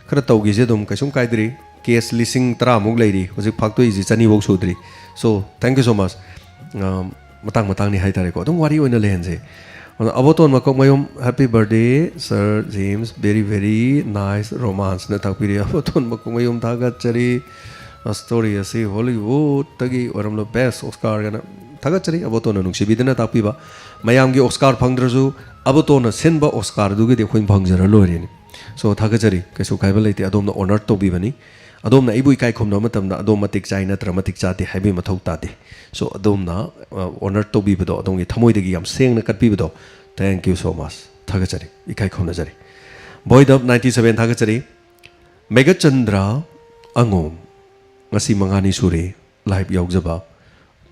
खर तौगी से दुम कैसुम काइद्री केस लिसिंग 30 मुक लेरी हजिक फाक्तो इजी चनी बौ सुद्री so thank you so much मतंग नि हाइतारे को दुम वारी ओइना लेहन से अबोतोन मको मयम happy birthday sir James very nice romance न ताकपिरे अबोतोन मको मयम थागचरी स्टोरी असी हॉलीवुड तगी ओरमलो बेस्ट ऑस्कार गना थागचरी अबोतोन नुक्सिबिदना ताकपिबा मयामगी ऑस्कार फंगद्रजु अबोतोन सेनबा ऑस्कार दुगी दे खोइन फंगजर लोरिनि सो थागचरी कैसु काइबा लेते अदोमना ऑनर तोबिबनी अदोमना इबु इकाइ खोमना मतमना अदोम मतिक चाइ नत्र मतिक चाते हाइबे मथौ ताते सो अदोमना ऑनर तोबिबदो अदोमगी थमोइदगी याम सेंगना कटबिबदो थैंक यू सो मच थागचरी इकाइ खोमना जरी बॉयद 97 थागचरी Meghachandra Angom ngasi mangani sure live yaujaba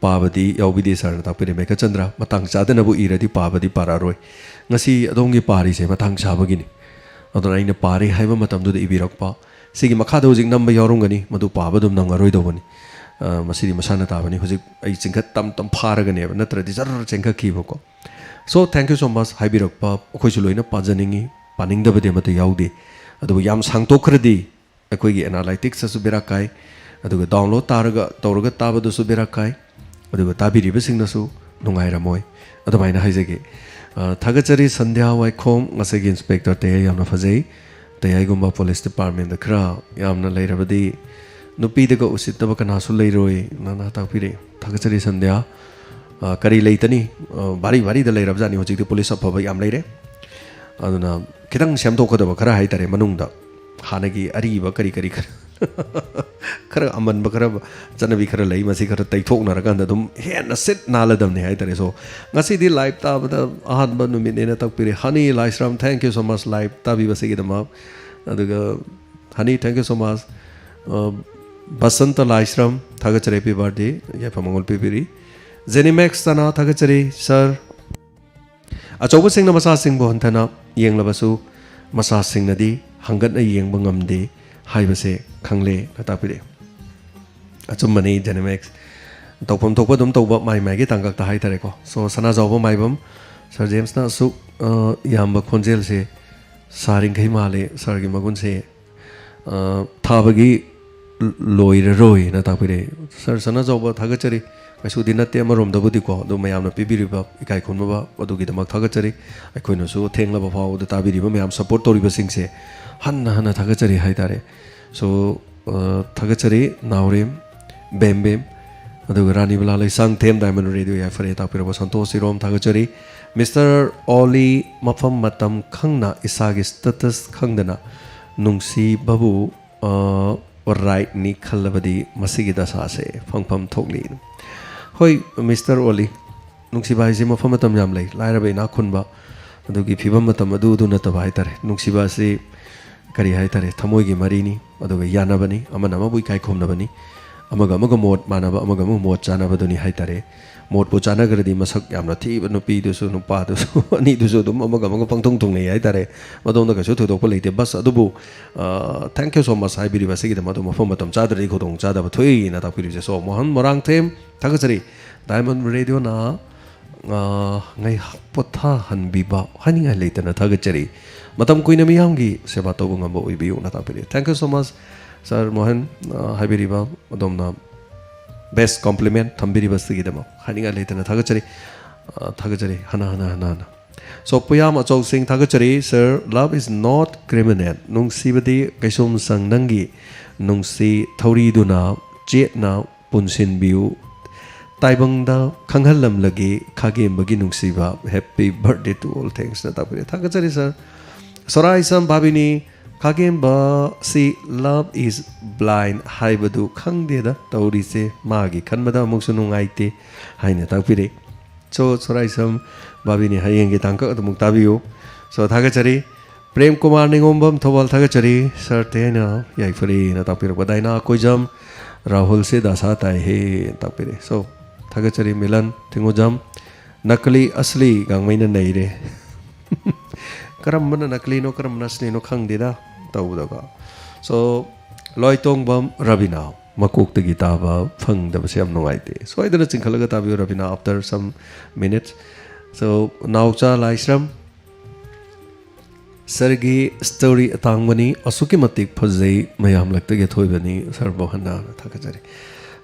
पाबदी याउबिदे सरना ताकपिरे मेका चंद्रा मतंग चादनबु इरदि पाबदी पारारोय ngasi adongi pari se matang chabagini adona aina pari haiba matamdu de ibirakpa sigi makha do jing namba yorungani madu pabadum nangaroi dobani masidi masana tabani hojik ai chingkhat tam tam pharagane natra di jar chengkha kibako so thank you so much haibirakpa khoi chuloina pajaningi paningdabade mate yaude adu yam sangtokhradi akoigi analytics asu berakai adu download taraga tawraga tabadu su berakai adu tabiriba singnasu nungairamoi adu maina haijege थागचरी Sandhya वाइखोम ngasi inspector ते यामना फजै तयाइगुम्बा police department खरा यामना लेरबदी नुपीदग उसितब कनासु लेरोय नाना तापिरे थागचरी संध्या करी लेतनी बारी बारी the लेरब जानी होजिक police अफब याम लेरे अदुना खितंग सेमदोखदब खरा हाइतरे मनुंगदा हानगी अरीबा करी करी खरा अमन बखरा जनबी खरा लई मसी खरा तैथोकनरकांद दुम हेन seat नालदमने हाइतरे so ngasi di live tabada ahan ba numine takpire hani laisram thank you so much live tabi basigi dama aduga hani thank you so much basanta laisram thagachare happy birthday ya pamangol pipiri zenimax tana thagachare sir achoba singna masa singbo hantana yenglabasu masa singnadi hangat na yengba ngamde haibase khangle natapire achumani zenimax तौफम थोप दुम तौब माइ माइगे तंगक ता हाइतरे को सो सना job Maibam sir James ना सु याम खोंजेल से sharing खै माले sir गी मगुन से थाबगी लोइर रोइ ना तापिरे सर सना जौब थागचरी कैसु दिन नते अमरोम दबुदि को दु मयाम न पिबिरिबा इकाइ खुनबा अदुगी दमक थागचरी अखोइनो सु थेंगलब फाव द ताबिरिबा मयाम सपोर्ट तोरिबा सिंग से हन्ना हन्ना थागचरी हाइतारे सो थागचरी नावरेम बेम बेम अदुगा रानी बला लैसांग थेम डायमंड रेडियो या फरे तापिरबो संतोष सिरोम थागचरी मिस्टर ओली मफम मतम खंगना इसागी स्टेटस खंगदना नुंगसी बाबू राइट नि खलबदी मसिगी दशा से फंगफम थोकली होय मिस्टर ओली नुंगसी बाई से मफम मतम याम लै लाइरबे ना खुनबा अदुगी फिबम मतम अदु दु नतबा हाइतरे नुंगसी बा से करी हाइतरे थमोइगी मरीनी अदुगा यानाबनी अमन अमबुई काय खोमनबनी अमग अमग मोट मानब अमग अमग मोट चानबदुनी हाइतरे मोट पु चानगरदी मसक यामना थीब नुपी दुसु नुपा दुसु अनि दुसु दुम अमग अमग पंगथोंग थोंगनै हाइतरे मदोंदा कसु थोदोप लेते बस अदुबु थैंक यू सो मच हाइबिरि बसिगी दम मदो मफम मतम चादरी खोदोंग चादब थोइ ना तापिरि जे सो Mohan Morang them थागचरी diamond radio ना ngai potha hanbiba haninga leitana thagachari matam kuina miyamgi seba tobunga bo ibi na tapiri thank you so much sir mohan habiriba adomna best compliment thambiriba sigidama haninga leitana thagachari hana so puyam achau sing thagachari sir love is not criminal nung sibadi kaisum sang nangi nung si thauri duna chetna punsin biu ताइबंगदा खंगहलम लगे खागे बगी नुंगसीबा happy birthday to all thanks ना तापरे थागचरी sir Soraisam Bhabini खागे बा सी लव इज ब्लाइंड हाइबदु खंगदेदा तौरीसे मागी खनबदा मुक्सु नुंगाइते हाइना तापिरे सो सोराइसम भाबिनी हायेंगे तांका अदमुक ताबियो सो थागचरी प्रेम कुमार निगोमबम थोबल थागचरी सर तेना याइफरी ना तापिरे बदाइना कोइजम राहुल से दासा ताइ हे तापिरे सो थागचरी मिलन थिंगोजम नकली असली गांगमैना नैरे करम नकली नो करम असली नो खंगदेदा तौदगा सो लॉयतोंगबम रबिना मकोक तगी ताबा फंगदबसे यम नुंगाइते सो इदना चिंखलगा ताबियो Rabina after some minutes so Naocha Laishram सरगी स्टोरी अतांगबनी असुकी मतिक फजै मयाम लक्तगे थोइबनी सरबोहना थागचरी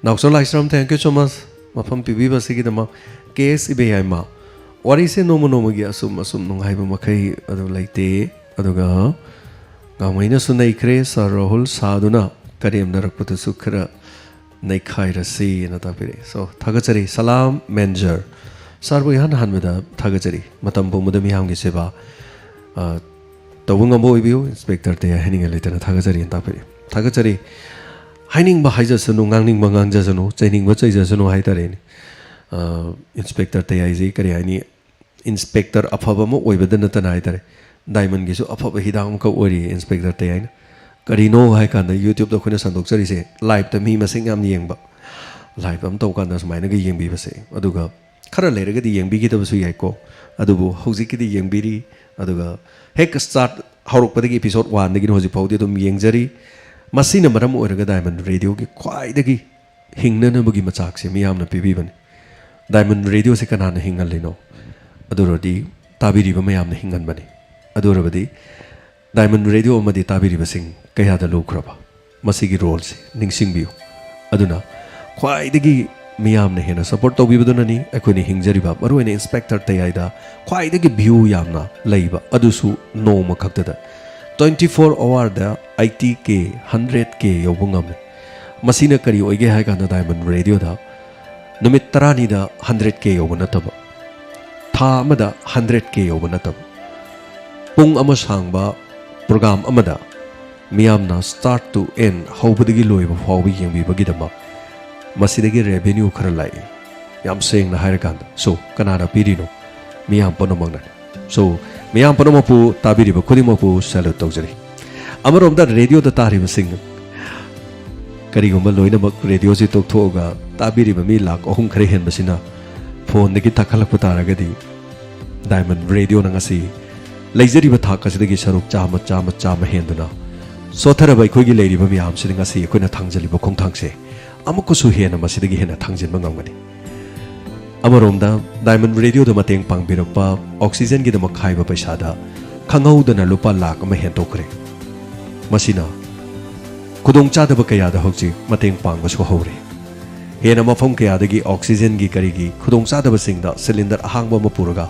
Naocha Laishram thank you so much मफम पिबी बसिगिदमा केस इबेयाइमा वारी से नोमो नोमगी असुम असुम नुंगाइबा मखै अदु लैते अदुगा गामैना सुनैख्रे सर राहुल सादुना करेम नरकपतु सुखरा नैखाइरसी न तापिरे सो थागचरी सलाम मेंजर सरबो यान हानबदा थागचरी मतम बुमुद मियामगी सेवा तबुंगमबो इबिउ इंस्पेक्टर ते हेनिंग लेतना थागचरी तापिरे थागचरी हाइनिंग हाइजसनु गांगनिंग गांगजसनु चैनिंग चैजसनु हाइतरेनि इंस्पेक्टर ते आइजी करी हाइनी इंस्पेक्टर अफबम ओइबद नतन हाइतरे डायमंड गिसु अफब हिदाम क ओरि इंस्पेक्टर ते आइन करीनो हाइ कान यूट्यूब द खुना संदोक चरी से लाइव त मी मसिंग याम येंगबा लाइव अम तौकान सुमाइना गे येंबीबसे अदुगा खरा लेरगदी येंबीगिदबसु याइको अदुबु हौजिकिदि येंबीरी अदुगा हेक स्टार्ट हौरकपदगी एपिसोड 1 दगी होजि फाउदि दुम येंगजरी मसिना मरम ओरगा डायमंड रेडियो की ख्वाइदगी हिंगननबगी मचाकसे मियामना पिबिबन डायमंड रेडियो से कनाना हिंगलिनो अदुरदी ताबिरिबा मयामना हिंगनबनी अदुरबदी डायमंड रेडियो अमदि ताबिरिबसिंग कयादा लोख्रबा मसिगी रोल से निंगसिंगबियु अदुना ख्वाइदगी मियामना हेना सपोर्ट तौबिबदुननी अखोनी हिंगजरिबा मरुएने इंस्पेक्टर तयाइदा ख्वाइदगी व्यू यामना लैबा अदुसु नोम खक्तदा 24 आवर दा 80k 100k यौबंगमने मसीना करी ओइगे हाय काना डायमंड रेडियो दा नुमित 30 दा 100k यौबा नतबा था अमदा 100k यौबा नतबा पुंग अमा सांगबा प्रोग्राम अमदा मियामना स्टार्ट टू एंड हौबदगी लोइबा फावबि येंबिबगिदमा मसीदगी रेवेन्यू खरा लाई याम सेंगना हायरकान सो कनाना पिरिनो मियाम पनमंगना सो मियाम पनमपु ताबिरिबा खुदिमपु सैल्यूट तौजरी अमरोमदा रेडियो दा तारिबा सिंग करिगुम्बा लोइनमक रेडियो से तोक्थोगा ताबिरिबा मी लाख अहुम खरे हेनबसिना फोन दगी ताखलकपु तारगदी डायमंड रेडियो नंगसी लेजरिबा थाकसिदगी सरुक चामा हेंदुना सोथरबा अखोइगी लेरिबा मियाम सिंगसी अखोइना थांजलिबा खोंथांगसे अमुकुसु हेना मसिदगी हेना थांजिनबा ngamgani अमरोमदा डायमंड रेडियो द मतेंग पांगबिरपा ऑक्सीजन की दमक खाइबा पैसादा खंगौदना लुपा लाख अमा हेंतोखरे मसिना खुदोंग चादबा कयादा हौजी मतेंग पांगबसु हौरे हेना मफम कयादगी ऑक्सीजन की करिगी खुदोंग चादबा सिंगदा सिलिंडर अहांगबा मपुरगा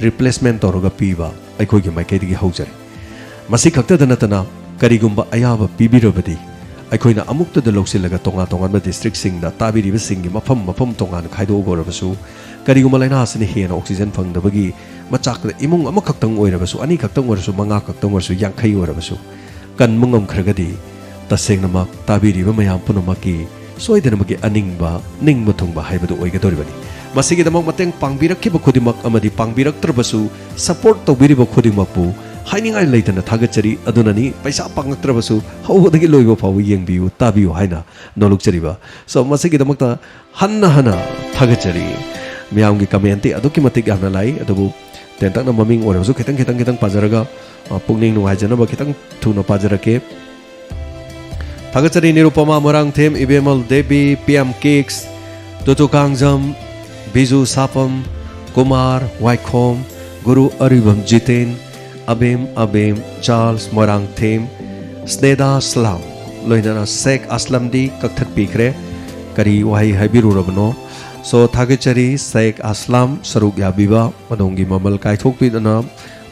रिप्लेसमेंट तौरगा पीबा अखोइगी माइकैदगी हौजरे मसि खक्तदा नतना करिगुम्बा अयाबा पीबिरबदी अखोइना अमुक्तदा लौसिलगा तोंगा तोंगानबा डिस्ट्रिक्ट सिंगदा ताबिरिबा सिंगी मफम तोंगान खाइदोगोरबसु करिगुम्बा लाइनासनि हेना ऑक्सीजन फंगदबगी मचाकदा इमुंग अमा खक्तंग ओइरबसु अनि खक्तंग ओरसु मंगा खक्तंग ओरसु यांखै ओरबसु कनमुंगम खरगदी तसेंगनमा ताबिरिबा मयाम पुनमकी सोइदनमगी अनिंगबा निंगबा थुंगबा हाइबदु ओइगदोरिबनी मसिगिदमक मतेंग पांगबिरखिबा खुदिमक अमदि पांगबिरक्त्रबसु सपोर्ट तौबिरिबा खुदिमकपु हाइनिंगाइ लैतना थागचरी अदुननी पैसा पांगक्त्रबसु हौबदगी लोइबा फाव येंबियु ताबियु हाइना नोलुकचरीबा सो मसिगिदमकता हन्ना थागचरी मियामगी कमेंट अदुकी मतिक यामना लाई अदुबु तेंतकना ममिंग ओरबसु खितंग पाजरगा पुंगनिंग नुहाइजनबा खितंग थुना पाजरके थागचरी निरुपमा मोरांगथेम इबेमल देवी पीएम केक्स तुतु कांगजम बिजु सापम कुमार वाइखोम गुरु अरिबम जितेन अबेम चार्ल्स मोरांगथेम स्नेदा स्लाम लोइना शेख असलम दी कक्थक पीखरे करी वहाई हाइबिरुरबनो सो थागचरी शेख असलम सरुक याबिबा मदोंगी ममल काइथोकपिदना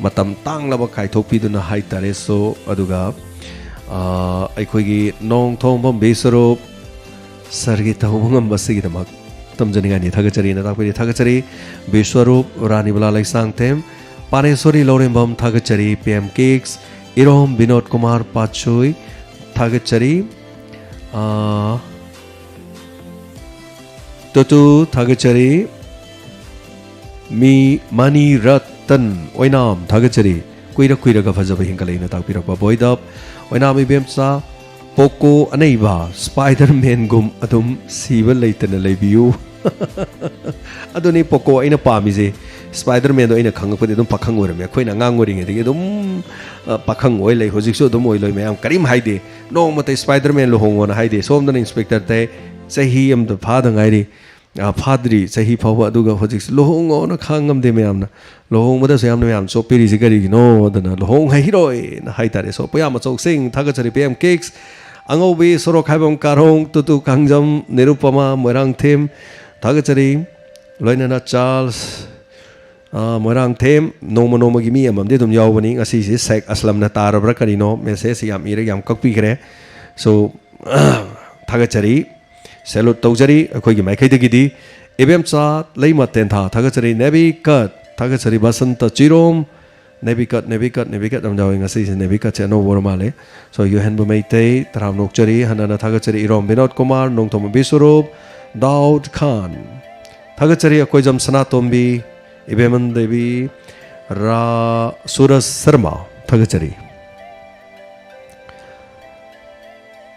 मतम तांगलबा काइथोकपिदना हाइतारे सो अदुगा अखोइगी नोंग थोंबम बेसरो सरगी तौबंगम बसिगिदमक तमजनिगानी थागचरी ना ताकपिदि थागचरी बेसवरूप रानीबला लाइसांगथेम पानेश्वरी लौरेंबम थागचरी पीएम केक्स इरोम विनोद कुमार पाचुई थागचरी तुतु थागचरी मी मनी रतन ओइनाम थागचरी कुइरगा फजबा हिंगलेना ताकपिरकबा बोइदब ओइनाम इबेमसा पोको अनैबा स्पाइडरमैन गुम अदुम सीबा लैतना लैबियु अदुनी पोको अइना पामिजे स्पाइडरमैन दो अइना खंगपदि दुम पखंग ओरमे खोइना ngang ओरिङेदि दुम पखंग ओइ लै होजिकसु दुम ओइ लोइ मयाम करिम हाइदे नोमते स्पाइडरमैन लोहोंगोना हाइदे सोमदन इंस्पेक्टर ते सही अम द फादंगाइरि फाद्री सही फाव अदुगा होजिक लोहोंगोना खांगमदे मयामना लोहोंगबदा यामना मयाम चोपिरिसि करिगिनो अदना लोहोंग हाइरोय ना हाइतारे सो पयाम चौकसिंग थागचरी पीएम केक्स अंगौबी सोरो खाइबम कारोंग तुतु कांगजम निरुपमा मोरांगथेम थागचरी लोइना चार्ल्स मोरांगथेम नोमगी मी अममदि दुम यावबनी ngasi शेख असलमना तारब्रा करिनो मेसेज याम इरे याम कक्पिखरे सो थागचरी सैल्यूट तौजरी अखोइगी माइखैदगिदी एबेमचा लैमा तेंथा थागचरी नेवी कट थागचरी बसंत चिरोम नेवी कट अमजावे ngasi नेवी कट से नो वरमाले सो योहेनबु मैते तराम नोकचरी हनना थागचरी इरोम विनोद कुमार नोंगथोम बिसुरूप दाऊद खान थागचरी अखोइजम सनातोम्बी इबेमन देवी रा सूरज शर्मा थागचरी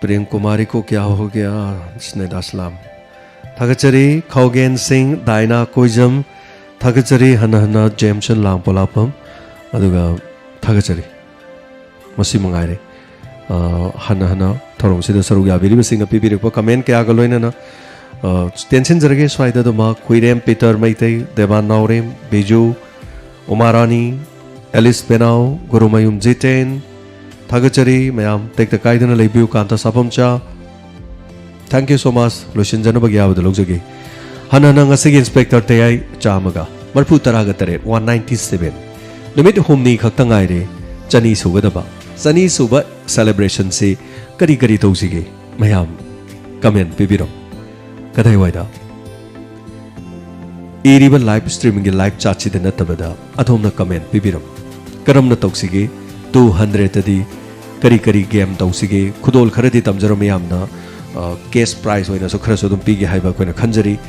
प्रेम कुमारी को क्या हो गया स्नेदा सलाम Thagachari Khaugen Singh Daina Koijam Thagachari Hana Jameson Langpolapam Aduga Thagachari Masi Mangaire Hana Thorom Sida Saruga Biri Singa Pipi comment Kagaloina Tension Zarge Swida Duma Quirem Peter Maite Devan Naurem Biju Umarani Alice Penau Gurumayum Jiten Thagachari Mayam take the Kaidana Lebu Kanta Sapamcha. Thank you so much. Lushin Janabagya the Logzagi. Hanananga Sig Inspector Tei Chamaga. Marpu Taragatare 197. Limit Humni Kaktangaire. Jani Sugadaba. Sani Suba celebration say Kari Kari Tozige. Mayam. Come in, Pibiro. Kadai Waida. Iriba live streaming live chachi the Natabada. Atomna come in, Pibiro. Karamna Toxige. 200 adi Kari Kari game Toxige. Kudol Karadi Tamjaromiamna. Case price when so khara so dum pigi haiba koina khanjari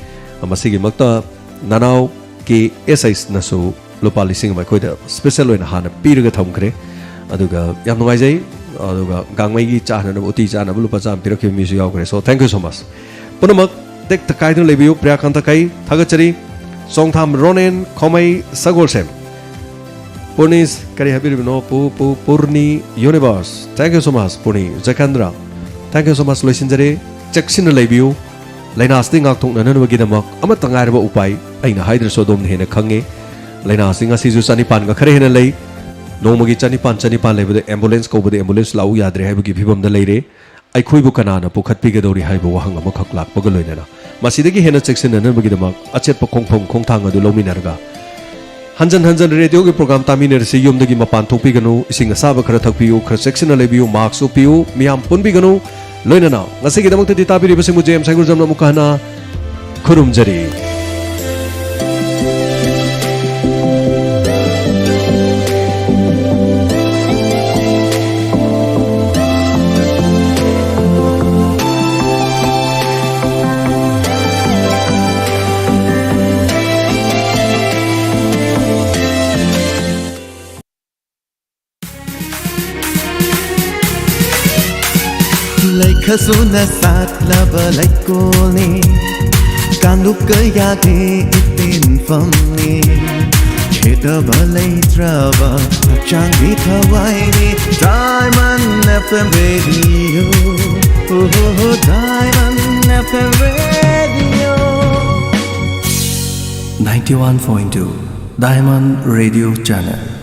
amasigi makta nanau ke SIs na so lopa lising ma koida special oina hana piraga thamkhre aduga yam nuai jai aduga gangmai gi cha na oti cha na lopa cha pirakhi mi su yaw kre so thank you so much punamak tek takai no lebiu priya kanta kai thagachari songtham ronen khomai sagolsem Punis kari happy no purni universe thank you so much Puni Jakandra Thank you so much, Lucinjare. Jackson Lebu, Lena Sting Octung Nanagidamak, Amatangaraba Upai, Aina Hydra Sodom Hena Kange, Lena Sing a Sisu Sanipan, Karena Lay, no Mogitani Panchanipan level the ambulance go with the ambulance Lau Yadre have give him the lady. I Kuibukanana, Pukat Pigadori Haibo Hanga Makaklak, Pogolina. Masidagi Hena Jackson and Nanagidamak, Achet Pokong Kontanga, the Lominarga. Hanjan radio program Taminer Siyum the Gimapan Topigano, Sing a Saba Karatapiu, Section Lebu, Marks Opiu, Miam Punbigano, Loina, Nasiki the Mokti Tabi Basimu James Saguzam Mukana, Kurum Jari. Khasuna sat laba laikone kanuk kaya ke itin famni cheta balai trava changi thawaini Diamond FM radio oh Diamond FM radio 91.2 Diamond Radio Channel